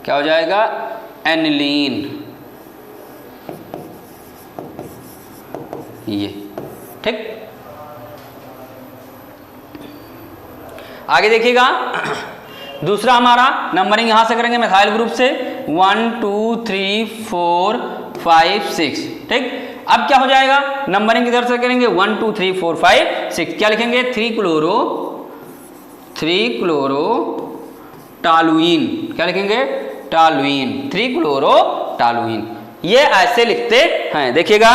क्या हो जाएगा, एनिलीन। ये ठीक। आगे देखिएगा, दूसरा हमारा नंबरिंग यहां से करेंगे मिथाइल ग्रुप से 1 2 3 4 5 6 ठीक। अब क्या हो जाएगा, नंबरिंग इधर से करेंगे 1 2 3 4 5 6, क्या लिखेंगे 3 क्लोरो टालुइन, क्या लिखेंगे टालुइन, 3 क्लोरो टालुइन। ये ऐसे लिखते हैं, देखिएगा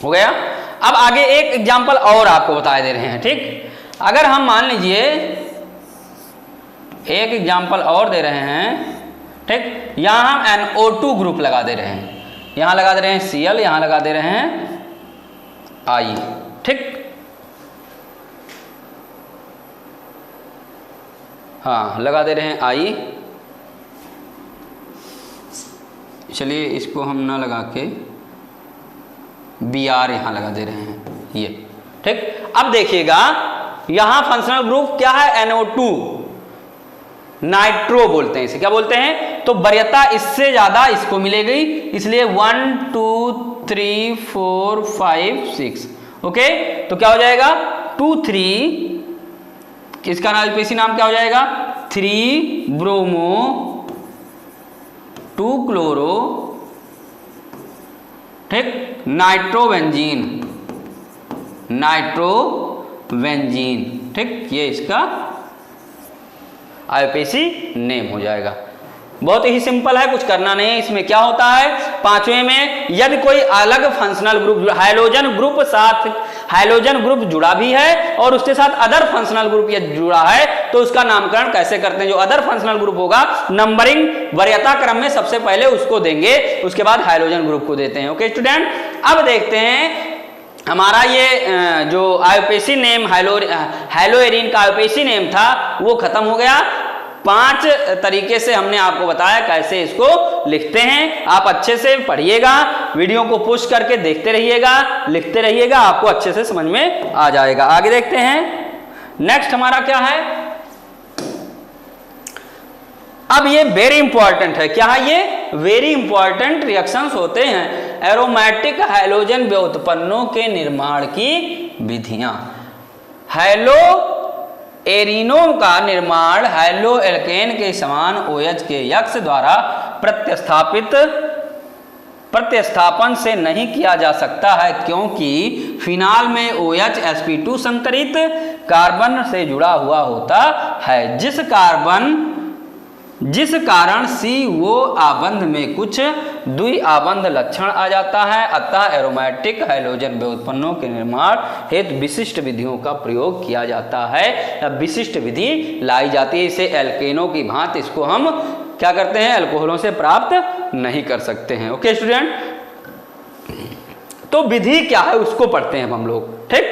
हो गया। अब आगे एक एग्जांपल और आपको बता दे रहे हैं ठीक। अगर हम मान लीजिए एक एग्जांपल और दे रहे हैं ठीक, यहां हम NO2 ग्रुप लगा दे रहे हैं, यहां लगा दे रहे हैं Cl, यहां लगा दे रहे हैं I ठीक। हाँ लगा दे रहे हैं I, चलिए इसको हम ना लगा के Br यहां लगा दे रहे हैं ये ठीक। अब देखिएगा यहां फंक्शनल ग्रुप क्या है, NO2 नाइट्रो बोलते हैं इसे, क्या बोलते हैं, तो वरीयता इससे ज्यादा इसको मिलेगी, इसलिए 1 2 3 4 5 6 ओके। तो क्या हो जाएगा 2 3, इसका आईपीसी नाम क्या हो जाएगा 3 ब्रोमो 2 क्लोरो ठीक, नाइट्रोबेंजीन ठीक, ये इसका आईपीसी नेम हो जाएगा। बहुत ही सिंपल है, कुछ करना नहीं है। इसमें क्या होता है, पांचवें में यदि कोई अलग फंक्शनल ग्रुप हाइलोजन ग्रुप जुड़ा भी है और उसके साथ अदर फंक्शनल ग्रुप यदि जुड़ा है तो उसका नामकरण कैसे करते हैं। जो अदर फंक्शनल ग्रुप होगा नंबरिंग वरीयता क्रम में सबसे पहले उसको देंगे, उसके बाद हाइलोजन ग्रुप को देते हैं। ओके स्टूडेंट, अब देखते हैं हमारा ये जो आईयूपीएसी नेम हाइलोएरिन का आईयूपीएसी नेम था वो खत्म हो गया। 5 तरीके से हमने आपको बताया कैसे इसको लिखते हैं। आप अच्छे से पढ़िएगा, वीडियो को पुश करके देखते रहिएगा, लिखते रहिएगा, आपको अच्छे से समझ में आ जाएगा। आगे देखते हैं, नेक्स्ट हमारा क्या है। अब ये वेरी इंपॉर्टेंट है, क्या है ये, वेरी इंपॉर्टेंट रिएक्शंस होते हैं एरोमेटिक हाइलोजन व्युत्पन्नों के निर्माण की विधियां। हाइलो एरिनों का निर्माण हाइलो एल्केन के समान OH के यक्ष द्वारा प्रतिस्थापन से नहीं किया जा सकता है, क्योंकि फिनाल में OH sp2 संकरित कार्बन से जुड़ा हुआ होता है, जिस कारण CO आबंध में कुछ द्विआबंध लक्षण आ जाता है। अतः एरोमेटिक हाइलोजन व्युत्पन्नों के निर्माण हेतु विशिष्ट विधियों का प्रयोग किया जाता है, या विशिष्ट विधि लाई जाती है। इसे एल्केनों की भांति इसको हम क्या करते हैं, अल्कोहलों से प्राप्त नहीं कर सकते हैं। ओके स्टूडेंट, तो विधि क्या है उसको पढ़ते हैं हम लोग, ठीक।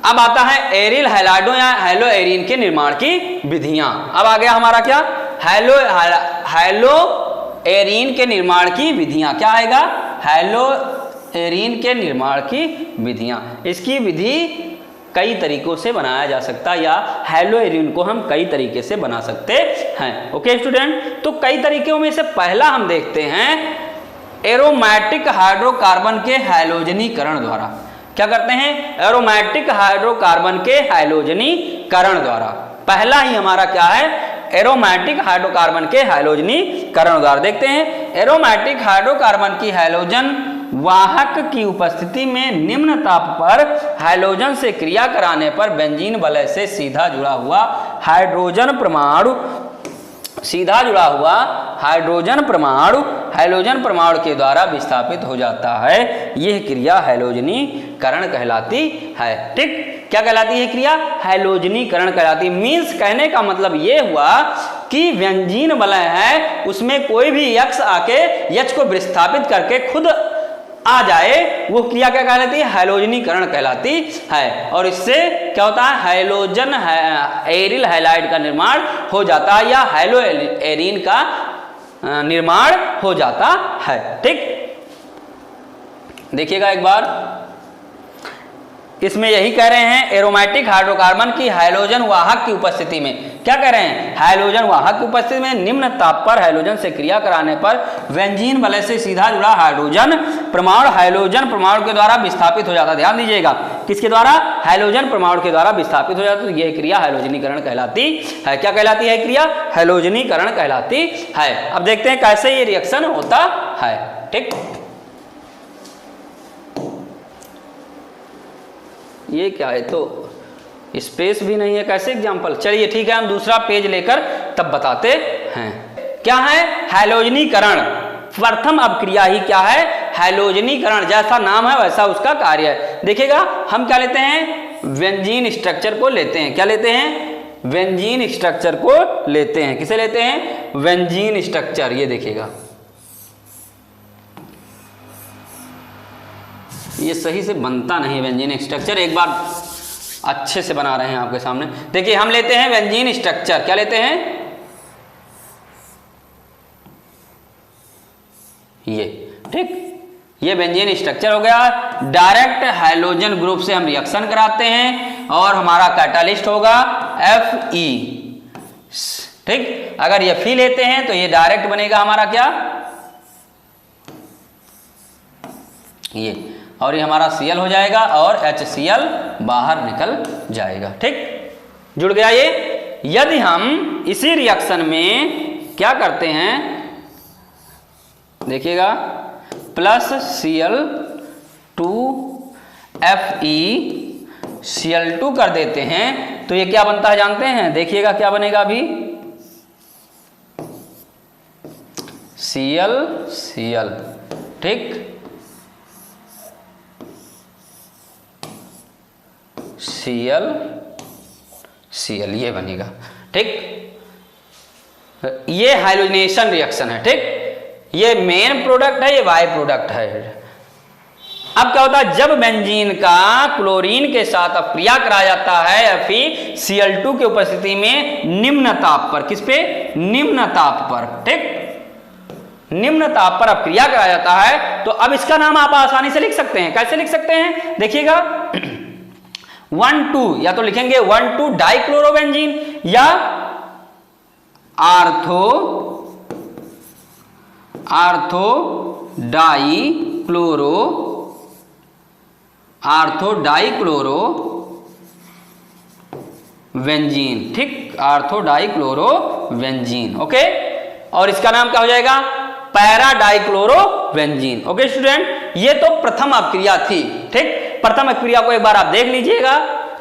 अब आता है एरिल हैलाइडो या हाइलो एरिन के निर्माण की विधियां। अब आ गया हमारा क्या, हाइलो एरिन के निर्माण की विधियां। क्या आएगा, हाइलो एरिन के निर्माण की विधियां। इसकी विधि कई तरीकों से बनाया जा सकता है, या हाइलो एरिन को हम कई तरीके से बना सकते हैं। ओके स्टूडेंट, तो कई तरीकों में से पहला हम देखते हैं एरोमेटिक हाइड्रोकार्बन के हाइलोजनीकरण द्वारा। क्या करते हैं, एरोमेटिक हाइड्रोकार्बन के हाइलोजनीकरण द्वारा। पहला ही हमारा क्या है, एरोमेटिक हाइड्रोकार्बन के हाइलोजनीकरण द्वारा। देखते हैं, एरोमेटिक हाइड्रोकार्बन की हाइलोजन वाहक की उपस्थिति में निम्न ताप पर हाइलोजन से क्रिया कराने पर बेंजीन वलय से सीधा जुड़ा हुआ हाइड्रोजन परमाणु के द्वारा विस्थापित हो जाता है। यह क्रिया हाइलोजनीकरण कहलाती है, ठीक। क्या कहलाती है क्रिया, हाइलोजनीकरण कहलाती। मीन्स कहने का मतलब यह हुआ कि व्यंजीन वलय है उसमें कोई भी यक्ष आके यक्ष को विस्थापित करके खुद आ जाए, वो क्रिया क्या कहलाती है, हाइलोजनीकरण कहलाती है। और इससे क्या होता है, हाइलोजन एरिल हैलाइड का निर्माण हो जाता है, या हाइलो एरिन का निर्माण हो जाता है। ठीक, देखिएगा एक बार, इसमें यही कह रहे हैं एरोमेटिक हाइड्रोकार्बन की हाइड्रोजन वाहक की उपस्थिति में, क्या कह रहे हैं, हाइड्रोजन वाहक की उपस्थिति में निम्न ताप पर हाइड्रोजन से क्रिया कराने पर बेंजीन वलय से सीधा जुड़ा हाइड्रोजन परमाणु के द्वारा विस्थापित हो जाता है। ध्यान दीजिएगा, किसके द्वारा, हाइड्रोजन परमाणु के द्वारा विस्थापित हो जाता है। तो यह क्रिया हाइड्रोजनीकरण कहलाती है। क्या कहलाती है क्रिया, हाइड्रोजनीकरण कहलाती है। अब देखते हैं कैसे ये रिएक्शन होता है। ठीक, ये क्या है, तो स्पेस भी नहीं है, कैसे एग्जाम्पल। चलिए ठीक है, हम दूसरा पेज लेकर तब बताते हैं। क्या है, हैलोजनीकरण। प्रथम अपक्रिया ही क्या है, हैलोजनीकरण। जैसा नाम है वैसा उसका कार्य है। देखिएगा, हम क्या लेते हैं, बेंजीन स्ट्रक्चर को लेते हैं। क्या लेते हैं, बेंजीन स्ट्रक्चर को लेते हैं। किसे लेते हैं, बेंजीन स्ट्रक्चर। ये देखिएगा, ये सही से बनता नहीं बेंजीन स्ट्रक्चर, एक बार अच्छे से बना रहे हैं आपके सामने। देखिए, हम लेते हैं बेंजीन स्ट्रक्चर। क्या लेते हैं, ये। ठीक, ये बेंजीन स्ट्रक्चर हो गया। डायरेक्ट हाइड्रोजन ग्रुप से हम रिएक्शन कराते हैं और हमारा कैटालिस्ट होगा Fe। ठीक, अगर ये Fe लेते हैं तो ये डायरेक्ट बनेगा हमारा क्या, ये, और ये हमारा Cl हो जाएगा और HCl बाहर निकल जाएगा। ठीक, जुड़ गया ये। यदि हम इसी रिएक्शन में क्या करते हैं, देखिएगा, प्लस Cl2 FeCl2 कर देते हैं तो ये क्या बनता है जानते हैं, देखिएगा क्या बनेगा अभी, Cl। ठीक, Cl ये बनेगा। ठीक, ये हाइड्रोजनेशन रिएक्शन है। ठीक, ये मेन प्रोडक्ट है, ये बाय प्रोडक्ट है। अब क्या होता है, जब बेंजीन का क्लोरीन के साथ अपक्रिया कराया जाता है FeCl2 की उपस्थिति में निम्न ताप पर, किस पे, निम्न ताप पर। ठीक, निम्न ताप पर अपक्रिया कराया जाता है तो अब इसका नाम आप आसानी से लिख सकते हैं। कैसे लिख सकते हैं, देखिएगा, 1,2 या तो लिखेंगे 1,2 डाइक्लोरोबेंजीन या आर्थो डाइक्लोरो बेंजीन। ठीक, आर्थो डाइक्लोरो बेंजीन। ओके, और इसका नाम क्या हो जाएगा, para dichloro benzene. Okay student, ये तो प्रथम अपक्रिया थी। ठीक, प्रथम अपक्रिया को एक बार आप देख लीजिएगा,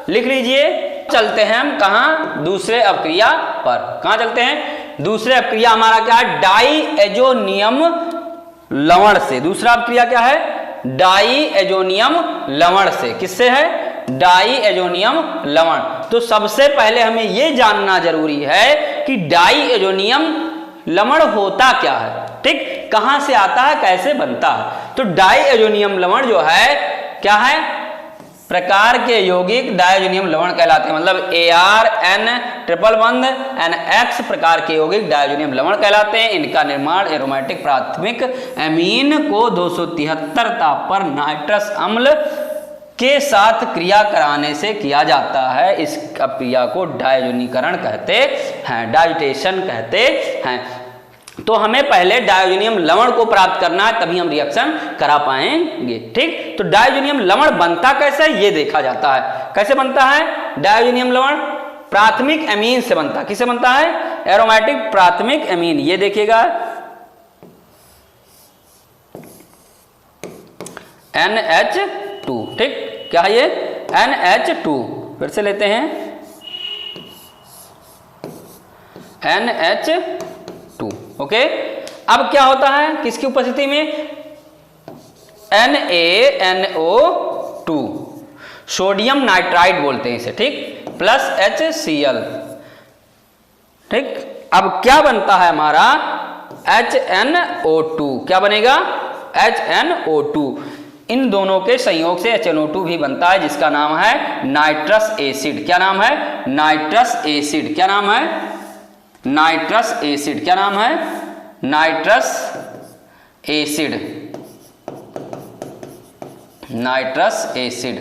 लिख लीजिए। चलते हैं हम कहां, दूसरे अपक्रिया पर। कहां चलते हैं, दूसरे अपक्रिया हमारा क्या है, डाईएजोनियम लवण से। दूसरा अपक्रिया क्या है, डाईएजोनियम लवण से। किससे है, डाईएजोनियम लवण। तो सबसे पहले हमें यह जानना जरूरी है कि डाईएजोनियम लवण होता क्या है। ठीक, कहां से आता है, कैसे बनता है। तो डाईएजोनियम लवण जो है क्या है, प्रकार के यौगिक डाईएजोनियम लवण कहलाते हैं। मतलब ArN111NX प्रकार के यौगिक डाईएजोनियम लवण कहलाते हैं। इनका निर्माण एरोमेटिक प्राथमिक एमीन को 273 ताप पर नाइट्रस अम्ल के साथ क्रिया कराने से किया जाता है। इस क्रिया को डायजोनीकरण कहते हैं, डाइजेशन कहते हैं। तो हमें पहले डायजोनियम लवण को प्राप्त करना है, तभी हम रिएक्शन करा पाएंगे। ठीक, तो डायजोनियम लवण बनता कैसे है ये देखा जाता है। कैसे बनता है डायजोनियम लवण, प्राथमिक एमीन से बनता है। किससे बनता है, एरोमेटिक प्राथमिक एमीन। ये देखिएगा NH2। ठीक, क्या है ये, NH2। फिर से लेते हैं NH2। ओके, अब क्या होता है किसकी उपस्थिति में, NaNO2, सोडियम नाइट्राइड बोलते हैं इसे। ठीक, प्लस HCl। ठीक, अब क्या बनता है हमारा HNO2। क्या बनेगा, HNO2। इन दोनों के संयोग से HNO2 भी बनता है, जिसका नाम है नाइट्रस एसिड। क्या नाम है, नाइट्रस एसिड। क्या नाम है, नाइट्रस एसिड। क्या नाम है, नाइट्रस एसिड, नाइट्रस एसिड।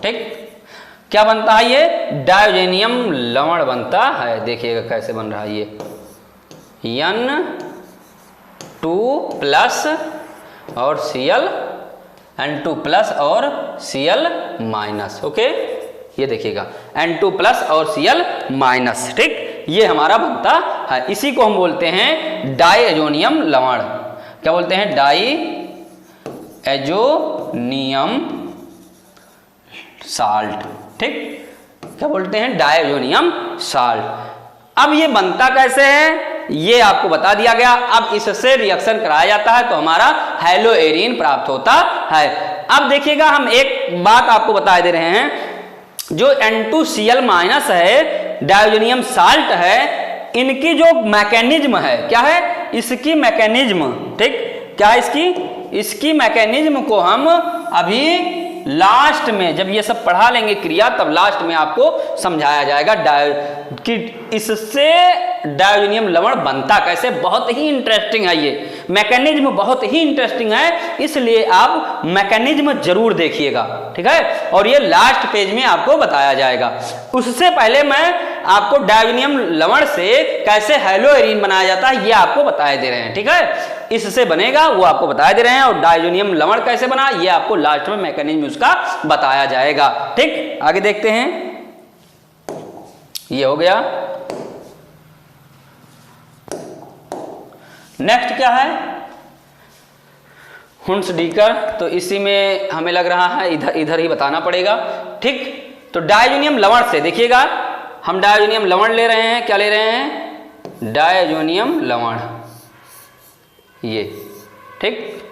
ठीक, क्या बनता है ये? डायोजेनियम लवण बनता है। देखिएगा कैसे बन रहा है ये, N2+ और Cl, N2+ और Cl माइनस। ओके, ये देखिएगा N2+ और Cl माइनस। ठीक, ये हमारा बनता है। इसी को हम बोलते हैं डायजोनियम लवण। क्या बोलते हैं? Diazonium salt. ठीक, क्या बोलते हैं? Diazonium salt. अब ये बनता कैसे है ये आपको बता दिया गया। अब इससे रिएक्शन कराया जाता है तो हमारा हेलोएरिन प्राप्त होता है। अब देखिएगा हम एक बात आपको बता दे रहे हैं, जो N2Cl माइनस है, डायोजेनियम साल्ट है, इनकी जो मैकेनिज्म है, क्या है इसकी मैकेनिज्म? ठीक, क्या इसकी मैकेनिज्म को हम अभी लास्ट में जब ये सब पढ़ा लेंगे क्रिया, तब लास्ट में आपको समझाया जाएगा कि इससे डायोजेनियम लवण बनता कैसे। बहुत ही इंटरेस्टिंग है ये मैकेनिज्म, बहुत ही इंटरेस्टिंग है, इसलिए आप मैकेनिज्म जरूर देखिएगा। ठीक है, और ये लास्ट पेज में आपको बताया जाएगा। उससे पहले मैं आपको डायोजेनियम लवण से कैसे हेलोएरिन बनाया जाता है ये आपको बताए दे रहे हैं। ठीक है, इससे बनेगा वो आपको बताया दे रहे हैं, और डायोजेनियम लवण कैसे बना ये आपको लास्ट में मैकेनिज्म उसका बताया जाएगा। ठीक, आगे देखते हैं। ये हो गया। नेक्स्ट क्या है? हुंसडीकर। तो इसी में हमें लग रहा है इधर ही बताना पड़ेगा। ठीक, तो डायोजेनियम लवण से देखिएगा, हम डायोजेनियम लवण ले रहे हैं। क्या ले रहे हैं? डायोजेनियम लवण, ये। ठीक,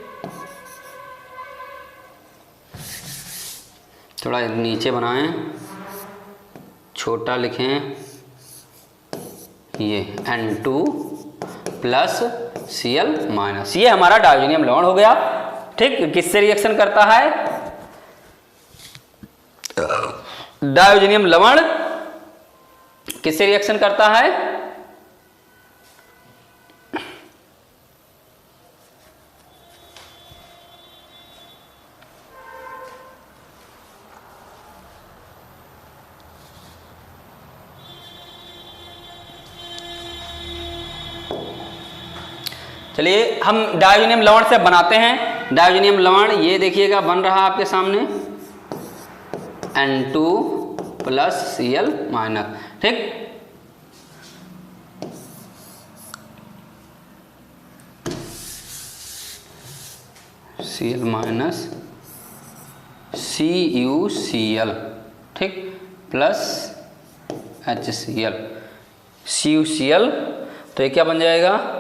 थोड़ा नीचे बनाएं, छोटा लिखें, ये N2+ Cl माइनस, ये हमारा डायोजेनियम लवण हो गया। ठीक, किससे रिएक्शन करता है? डायोजेनियम लवण किससे रिएक्शन करता है? चलिए हम डायोजेनियम लवण से बनाते हैं। डायोजेनियम लवण ये देखिएगा बन रहा आपके सामने, N2+ Cl माइनस। ठीक, Cl माइनस CuCl, ठीक, प्लस HCl, CuCl। तो ये क्या बन जाएगा?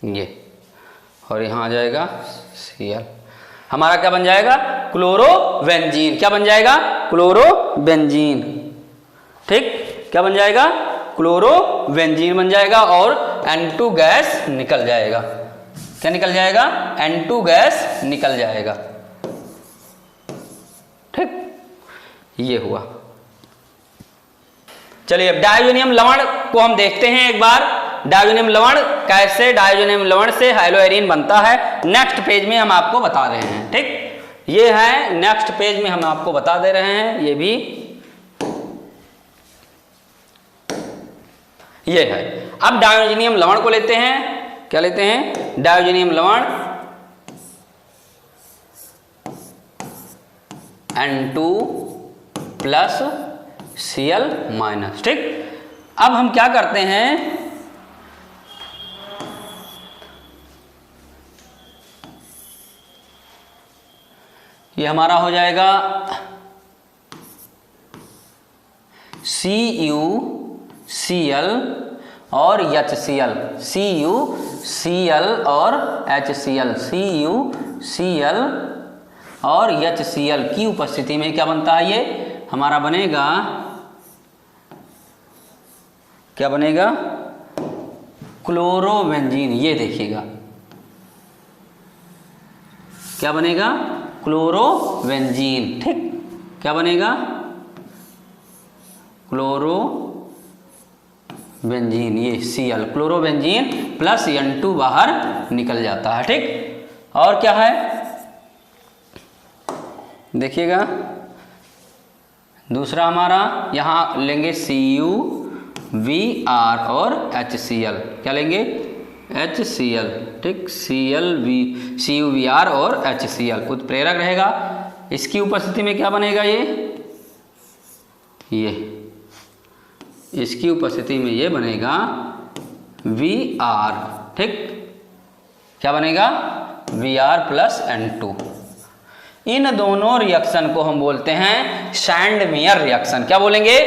ये, और यहाँ आ जाएगा Cl। हमारा क्या बन जाएगा? क्लोरोबेंजीन। क्या बन जाएगा? क्लोरोबेंजीन। ठीक, क्या बन जाएगा? क्लोरोबेंजीन बन जाएगा, और N2 गैस निकल जाएगा। क्या निकल जाएगा? N2 गैस निकल जाएगा। ठीक, ये हुआ। चलिए अब डायोजेनियम लवण को हम देखते हैं एक बार। डायोजेनियम लवण कैसे, डायोजेनियम लवण से हेलोएरिन बनता है, नेक्स्ट पेज में हम आपको बता रहे हैं। ठीक, ये है नेक्स्ट पेज में हम आपको बता दे रहे हैं। ये भी ये है। अब डायोजेनियम लवण को लेते हैं। क्या लेते हैं? डायोजेनियम लवण N2+ Cl माइनस। ठीक, अब हम क्या करते हैं, ये हमारा हो जाएगा CuCl और HCl, CuCl और HCl, CuCl और HCl की उपस्थिति में क्या बनता है? ये हमारा बनेगा, क्या बनेगा? क्लोरोबेंजीन। ये देखिएगा क्या बनेगा? क्लोरोबेंजीन। ठीक, क्या बनेगा? क्लोरोबेंजीन, ये Cl क्लोरोबेंजीन प्लस N2 बाहर निकल जाता है। ठीक, और क्या है देखिएगा, दूसरा हमारा यहाँ लेंगे CuVr और HCl, क्या लेंगे HCl। ठीक, CuVr और HCl उत्प्रेरक रहेगा। इसकी उपस्थिति में क्या बनेगा, ये इसकी उपस्थिति में ये बनेगा Vr। ठीक, क्या बनेगा Vr प्लस N2। इन दोनों रिएक्शन को हम बोलते हैं सैंडमेयर रिएक्शन। क्या बोलेंगे,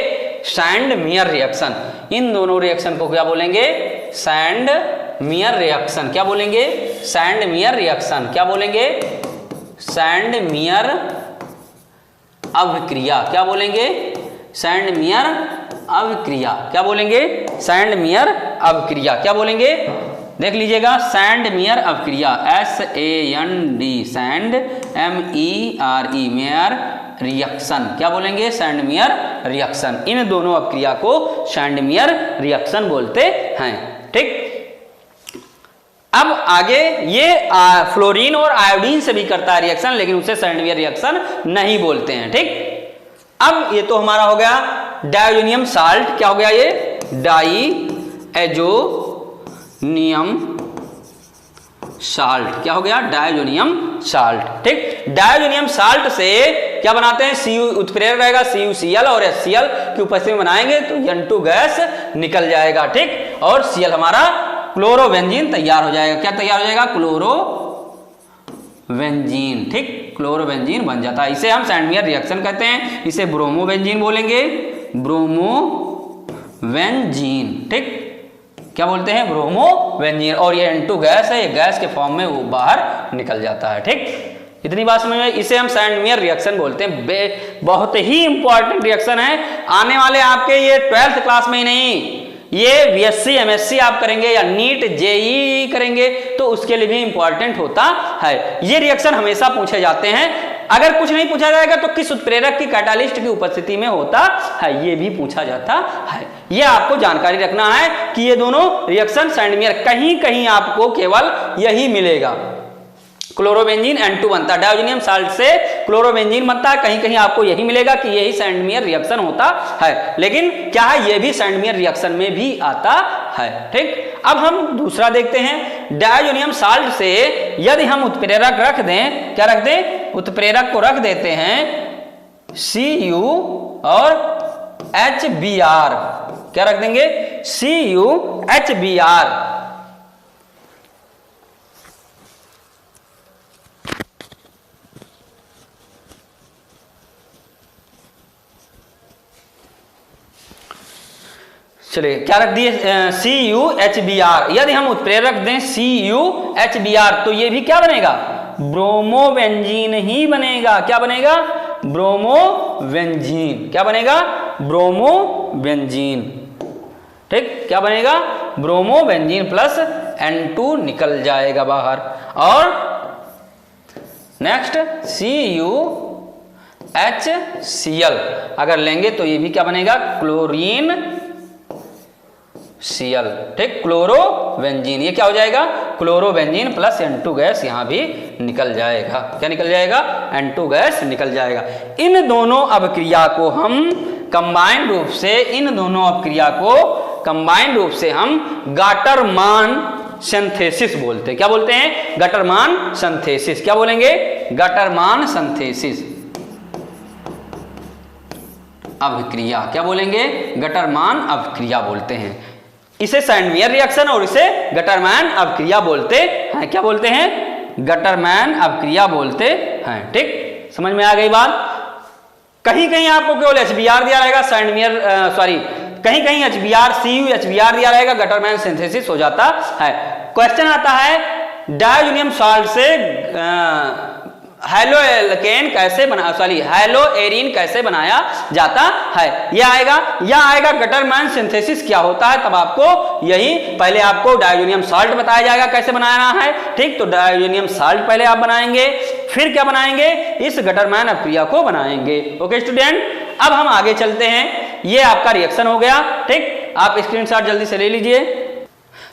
सैंडमेयर रिएक्शन। इन दोनों रिएक्शन को क्या बोलेंगे, सैंडमेयर रिएक्शन। क्या बोलेंगे, सैंडमेयर रिएक्शन। क्या बोलेंगे, सैंडमेयर अभिक्रिया। क्या बोलेंगे, सैंडमेयर अभिक्रिया। क्या बोलेंगे, सैंडमेयर अभिक्रिया। क्या बोलेंगे, देख लीजिएगा, सैंडमेयर अभिक्रिया SAND, sand MERE, mayor reaction. क्या बोलेंगे, सैंडमेयर रिएक्शन। इन दोनों अभिक्रिया को सैंडमेयर रिएक्शन बोलते हैं। ठीक, अब आगे ये फ्लोरीन और आयोडीन से भी करता है रिएक्शन, लेकिन उसे सैंडमेयर रिएक्शन नहीं बोलते हैं। ठीक, अब ये तो हमारा हो गया डायोनियम साल्ट। क्या हो गया, ये डाईएजोनियम साल्ट। क्या हो गया, डायोनियम साल्ट। ठीक, डायोनियम साल्ट से क्या बनाते हैं, Cu उत्प्रेरक रहेगा CuCl और HCl की उपस्थिति में बनाएंगे तो N2 गैस निकल जाएगा। ठीक, और Cl हमारा क्लोरोबेंजीन तैयार हो जाएगा। क्या तैयार हो जाएगा, क्लोरोबेंजीन। ठीक, क्लोरोबेंजीन बन जाता है। इसे हम सैंडमेयर रिएक्शन कहते हैं। इसे ब्रोमोबेंजीन बोलेंगे, ब्रोमोबेंजीन। ठीक, क्या बोलते हैं, ब्रोमोबेंजीन। और ये N2 गैस है, ये गैस के फॉर्म में वो बाहर निकल जाता है। ठीक, इतनी बात समझ में। इसे हम सैंडमेयर रिएक्शन बोलते हैं। बहुत ही इंपॉर्टेंट रिएक्शन है, आने वाले आपके ये 12th क्लास में ही नहीं, ये BSc MSc आप करेंगे या नीट JEE करेंगे तो उसके लिए भी इंपॉर्टेंट होता है। ये रिएक्शन हमेशा पूछे जाते हैं। अगर कुछ नहीं पूछा जाएगा तो किस उत्प्रेरक की कैटालिस्ट की उपस्थिति में होता है, ये भी पूछा जाता है। ये आपको जानकारी रखना है कि ये दोनों रिएक्शन सैंडमेयर, कहीं कहीं आपको केवल यही मिलेगा। क्लोरोबेंजीन N2 बनता है, डायोनियम साल्ट से क्लोरोबेंजीन बनता है, कहीं कहीं आपको यही मिलेगा कि यही सैंडमेयर रिएक्शन होता है। लेकिन क्या है, ये भी सैंडमेयर रिएक्शन में भी आता है। ठीक, अब हम दूसरा देखते हैं। डायोनियम साल्ट से यदि हम उत्प्रेरक रख दें, क्या रख दें, उत्प्रेरक को रख देते हैं Cu और HBr। क्या रख देंगे, CuHBr। चलिए, क्या रख दिए, CuHBr। यदि हम उत्प्रेरक दें CuHBr तो ये भी क्या बनेगा, ब्रोमोबेंजीन ही बनेगा। क्या बनेगा, ब्रोमोबेंजीन। क्या बनेगा, ब्रोमोबेंजीन। ठीक, क्या बनेगा, ब्रोमोबेंजीन प्लस N2 निकल जाएगा बाहर। और नेक्स्ट CuHCl अगर लेंगे तो ये भी क्या बनेगा, क्लोरीन Cl। ठीक, क्लोरोबेंजीन, ये क्या हो जाएगा, क्लोरोबेंजीन प्लस N2 गैस यहां भी निकल जाएगा। क्या निकल जाएगा, N2 गैस निकल जाएगा। इन दोनों अभिक्रिया को हम कंबाइंड रूप से, इन दोनों अभिक्रिया को कंबाइंड रूप से हम गाटरमान सिंथेसिस बोलते हैं। क्या बोलते हैं, गटरमान सिंथेसिस। क्या बोलेंगे, गटरमान सिंथेसिस अभिक्रिया। क्या बोलेंगे, गटरमान अभिक्रिया बोलते हैं। इसे सैंडमेयर रिएक्शन और इसे गटरमैन अभिक्रिया बोलते हैं। क्या बोलते हैं, गटरमैन अभिक्रिया बोलते हैं। ठीक, समझ में आ गई बात। कहीं कहीं आपको केवल HBr दिया रहेगा, सैंडमेयर कहीं कहीं CuHBr दिया रहेगा, गटरमैन सिंथेसिस हो जाता है। क्वेश्चन आता है, डायोनियम साल्ट से हेलोएल्केन कैसे हेलोएरीन कैसे बनाया जाता है। यह आएगा गटरमैन सिंथेसिस क्या होता है, तब आपको यही पहले आपको डायोनियम साल्ट बताया जाएगा कैसे बनाना है। ठीक, तो डायोनियम साल्ट पहले आप बनाएंगे, फिर क्या बनाएंगे, इस गटरमैन अभिक्रिया को बनाएंगे। ओके स्टूडेंट, अब हम आगे चलते हैं। ये आपका रिएक्शन हो गया। ठीक, आप स्क्रीनशॉट जल्दी से ले लीजिए।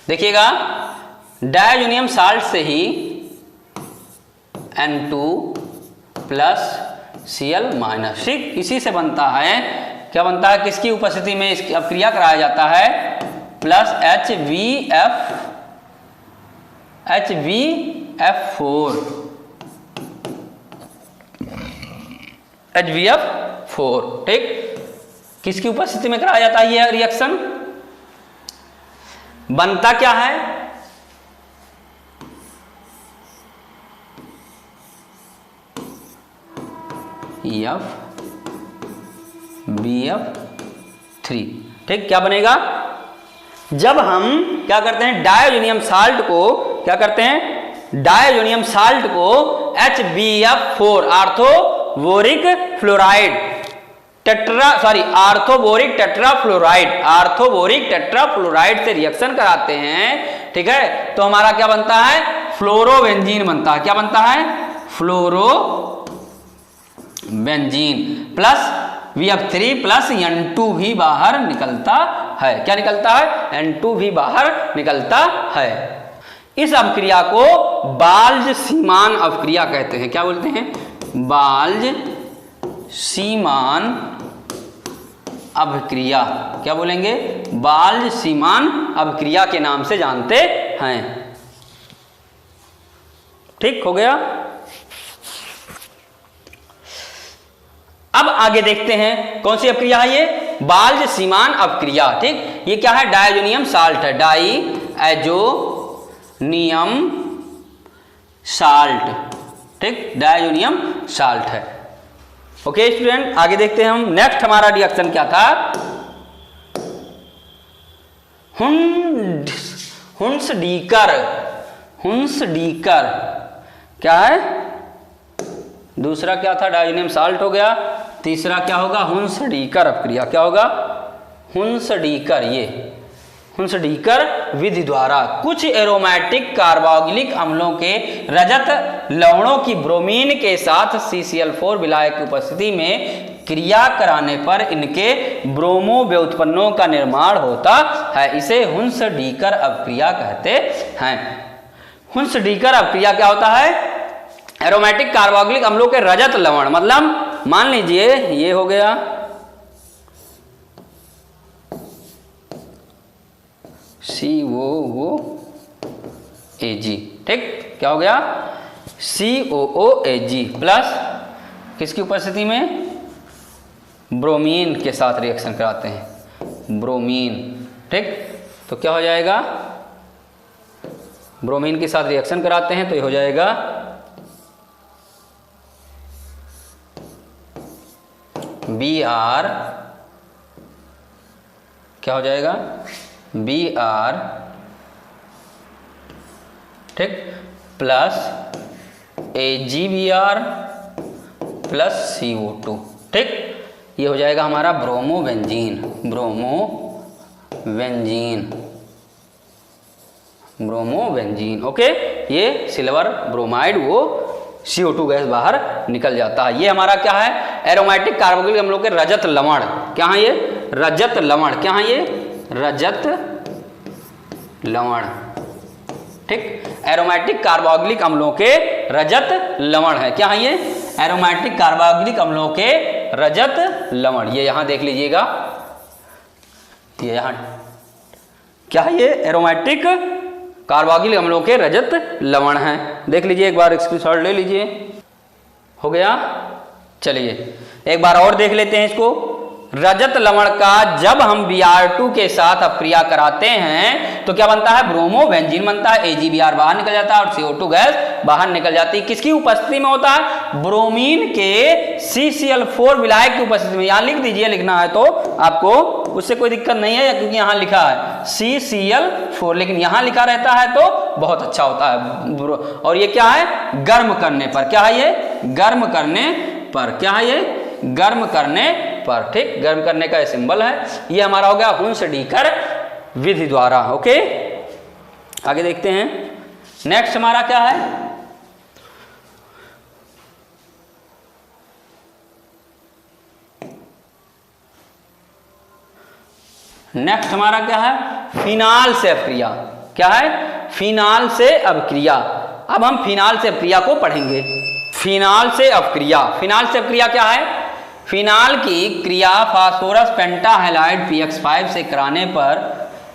देखिएगा, डायजोनियम साल्ट से ही N2 प्लस Cl माइनस, ठीक, इसी से बनता है, क्या बनता है, किसकी उपस्थिति में इसकी अपक्रिया कराया जाता है, प्लस HVF4, ठीक, किसकी उपस्थिति में कराया जाता है यह रिएक्शन, बनता क्या है, BF3, ठीक, क्या बनेगा, जब हम क्या करते हैं डायजोनियम साल्ट को, क्या करते हैं डायजोनियम साल्ट को HBF4 आर्थोबोरिक फ्लोराइड आर्थोबोरिक टेट्राफ्लोराइड से रिएक्शन कराते हैं, ठीक है, तो हमारा क्या बनता है, फ्लोरोबेंजीन बनता है। क्या बनता है, fluorobenzene plus VF3 plus N2 भी बाहर निकलता है। क्या निकलता है, N2 भी बाहर निकलता है। इस अभिक्रिया को बाल्ज-सीमान अभिक्रिया कहते हैं। क्या बोलते हैं, बाल्ज-सीमान अभिक्रिया। क्या बोलेंगे, बाल्ज-सीमान अभिक्रिया के नाम से जानते हैं। ठीक हो गया। अब आगे देखते हैं कौन सी अभिक्रिया है ये, बाल्ज-सीमान अभिक्रिया। ठीक, ये क्या है, डायजोनियम साल्ट है, डायजोनियम साल्ट, ठीक, डायजोनियम साल्ट है। ओके स्टूडेंट, आगे देखते हैं हम। नेक्स्ट हमारा रिएक्शन क्या था, हुंसडीकर क्या है, दूसरा क्या था, डायजोनियम साल्ट हो गया, तीसरा क्या होगा, हुंसडीकर अभिक्रिया। क्या होगा, हुंसडीकर, ये हुंसडीकर विधि द्वारा कुछ एरोमेटिक कार्बोक्सिलिक अम्लों के रजत लवणों की ब्रोमीन के साथ CCl4 विलायक की उपस्थिति में क्रिया कराने पर इनके ब्रोमो व्युत्पन्नों का निर्माण होता है। इसे हुंसडीकर अभिक्रिया कहते हैं। हुंसडीकर अभिक्रिया क्या होता है, एरोमेटिक कार्बोक्सिलिक अम्लों के रजत लवण, मतलब मान लीजिए ये हो गया COOAG, ठीक, क्या हो गया, COOAG प्लस किसकी उपस्थिति में, ब्रोमीन के साथ रिएक्शन कराते हैं, ब्रोमीन, ठीक, तो क्या हो जाएगा, ब्रोमीन के साथ रिएक्शन कराते हैं तो ये हो जाएगा Br, क्या हो जाएगा, Br, ठीक, प्लस AgBr प्लस CO2, ठीक, ये हो जाएगा हमारा ब्रोमोबेंजीन। ओके, ये सिल्वर ब्रोमाइड वो CO2 गैस बाहर निकल जाता है। ये हमारा क्या है, एरोमेटिक कार्बोक्सिलिक अम्लों के रजत लवण। क्या है ये, रजत लवण, क्या है ये, रजत लवण, ठीक, एरोमेटिक कार्बोक्सिलिक अम्लों के रजत लवण है। क्या है ये, एरोमेटिक कार्बोक्सिलिक अम्लों के रजत लवण। ये यहां देख लीजिएगा, ये यहां क्या है, ये एरोमेटिक कार्बोक्सिलिक अम्लों के रजत लवण हैं। देख लीजिए एक बार, स्क्रीनशॉट ले लीजिए। हो गया, चलिए एक बार और देख लेते हैं इसको। रजत लवण का जब हम Br2 के साथ अभिक्रिया कराते हैं तो क्या बनता है, ब्रोमोबेंजीन बनता है, AgBr बाहर निकल जाता है और CO2 गैस बाहर निकल जाती है। किसकी उपस्थिति में होता है, ब्रोमीन के CCl4 विलायक की उपस्थिति में। यहां लिख दीजिए, लिखना है तो आपको, उससे कोई दिक्कत नहीं है क्योंकि यहां लिखा है CCl4, लेकिन यहां लिखा रहता है तो बहुत अच्छा होता है। और ये क्या है, गर्म करने पर, क्या है ये, गर्म करने पर, क्या है ये, गर्म करने पर, ठीक, गर्म करने का सिंबल है। ये हमारा हो गया हुंसडीकर विधि द्वारा। ओके, आगे देखते हैं। नेक्स्ट हमारा क्या है, नेक्स्ट हमारा क्या है, फिनाल से अपक्रिया। क्या है, फिनाल से अपक्रिया। अब हम फिनाल से अपक्रिया को पढ़ेंगे। फिनाल से अपक्रिया, फिनाल से अपक्रिया क्या है, फिनाल की क्रिया फास्फोरस पेंटाहैलाइड PX5 से कराने पर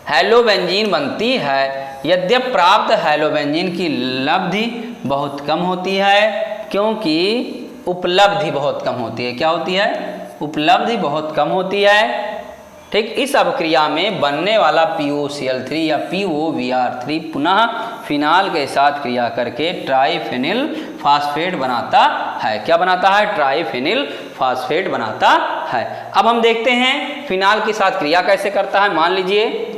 हैलोबेंजीन बनती है। यद्यपि प्राप्त हैलोबेंजीन की लब्धि बहुत कम होती है, क्योंकि उपलब्धि बहुत कम होती है। क्या होती है, उपलब्धि बहुत कम होती है। ठीक, इस अपक्रिया में बनने वाला POCl3 या POBr3 पुनः फिनाल के साथ क्रिया करके ट्राइफेनिल फास्फेट बनाता है। क्या बनाता है, ट्राइफेनिल फास्फेट बनाता है। अब हम देखते हैं फिनाल के साथ क्रिया कैसे करता है। मान लीजिए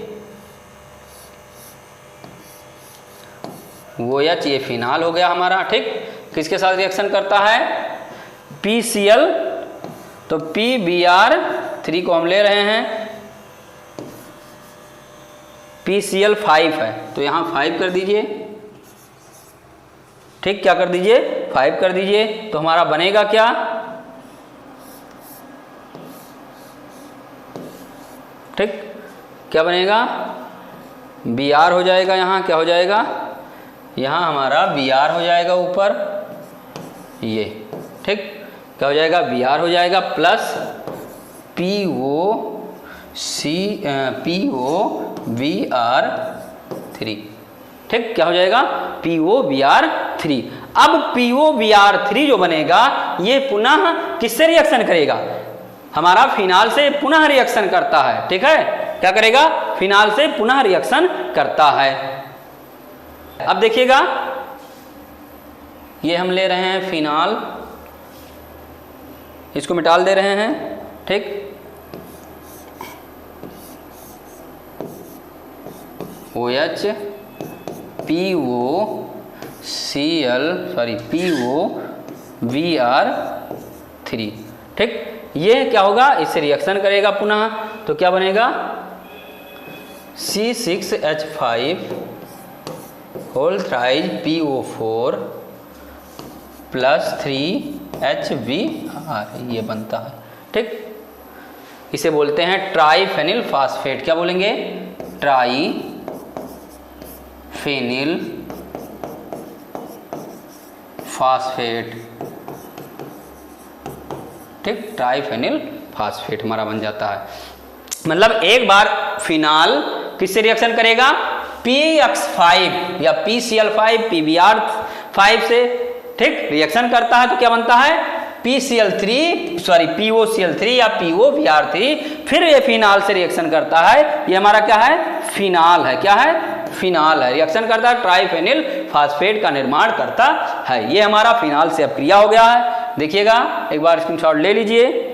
OH, ये फिनाल हो गया हमारा। ठीक, किसके साथ रिएक्शन करता है, PCl, तो PBr3 को हम ले रहे हैं, PCl5 है तो यहां 5 कर दीजिए। ठीक, क्या कर दीजिए, 5 कर दीजिए। तो हमारा बनेगा क्या, ठीक, क्या बनेगा, Br हो जाएगा। यहाँ क्या हो जाएगा, यहाँ हमारा Br हो जाएगा ऊपर ये। ठीक, क्या हो जाएगा, Br हो जाएगा प्लस POBr3। ठीक, क्या हो जाएगा, POBr3। अब POBr3 जो बनेगा ये पुनः किससे रिएक्शन करेगा, हमारा फिनाल से पुनः रिएक्शन करता है। ठीक है, क्या करेगा, फिनाल से पुनः रिएक्शन करता है। अब देखिएगा, ये हम ले रहे हैं फिनाल, इसको मिटाल दे रहे हैं। ठीक, OH POBr3। ठीक, ये क्या होगा, इससे रिएक्शन करेगा पुनः, तो क्या बनेगा, C6H5 whole thrice PO4 plus 3HBr, ये बनता है। ठीक, इसे बोलते हैं ट्राइफेनिल फास्फेट। क्या बोलेंगे, ट्राइफेनिल फास्फेट। ठीक, ट्राइफेनिल फास्फेट हमारा बन जाता है। मतलब एक बार फिनाल किससे रिएक्शन करेगा, PX5 या PCl5 PBr5 से। ठीक, रिएक्शन करता है तो क्या बनता है, POCl3 या POBr3। फिर ये फिनाल से रिएक्शन करता है, ये हमारा क्या है, फिनाल है। क्या है, फिनाल है, रिएक्शन करता है, ट्राइफेनिल फास्फेट का निर्माण करता है। ये हमारा फिनाल से अपक्रिया हो गया है। देखिएगा, एक बार स्क्रीनशॉट ले लीजिए।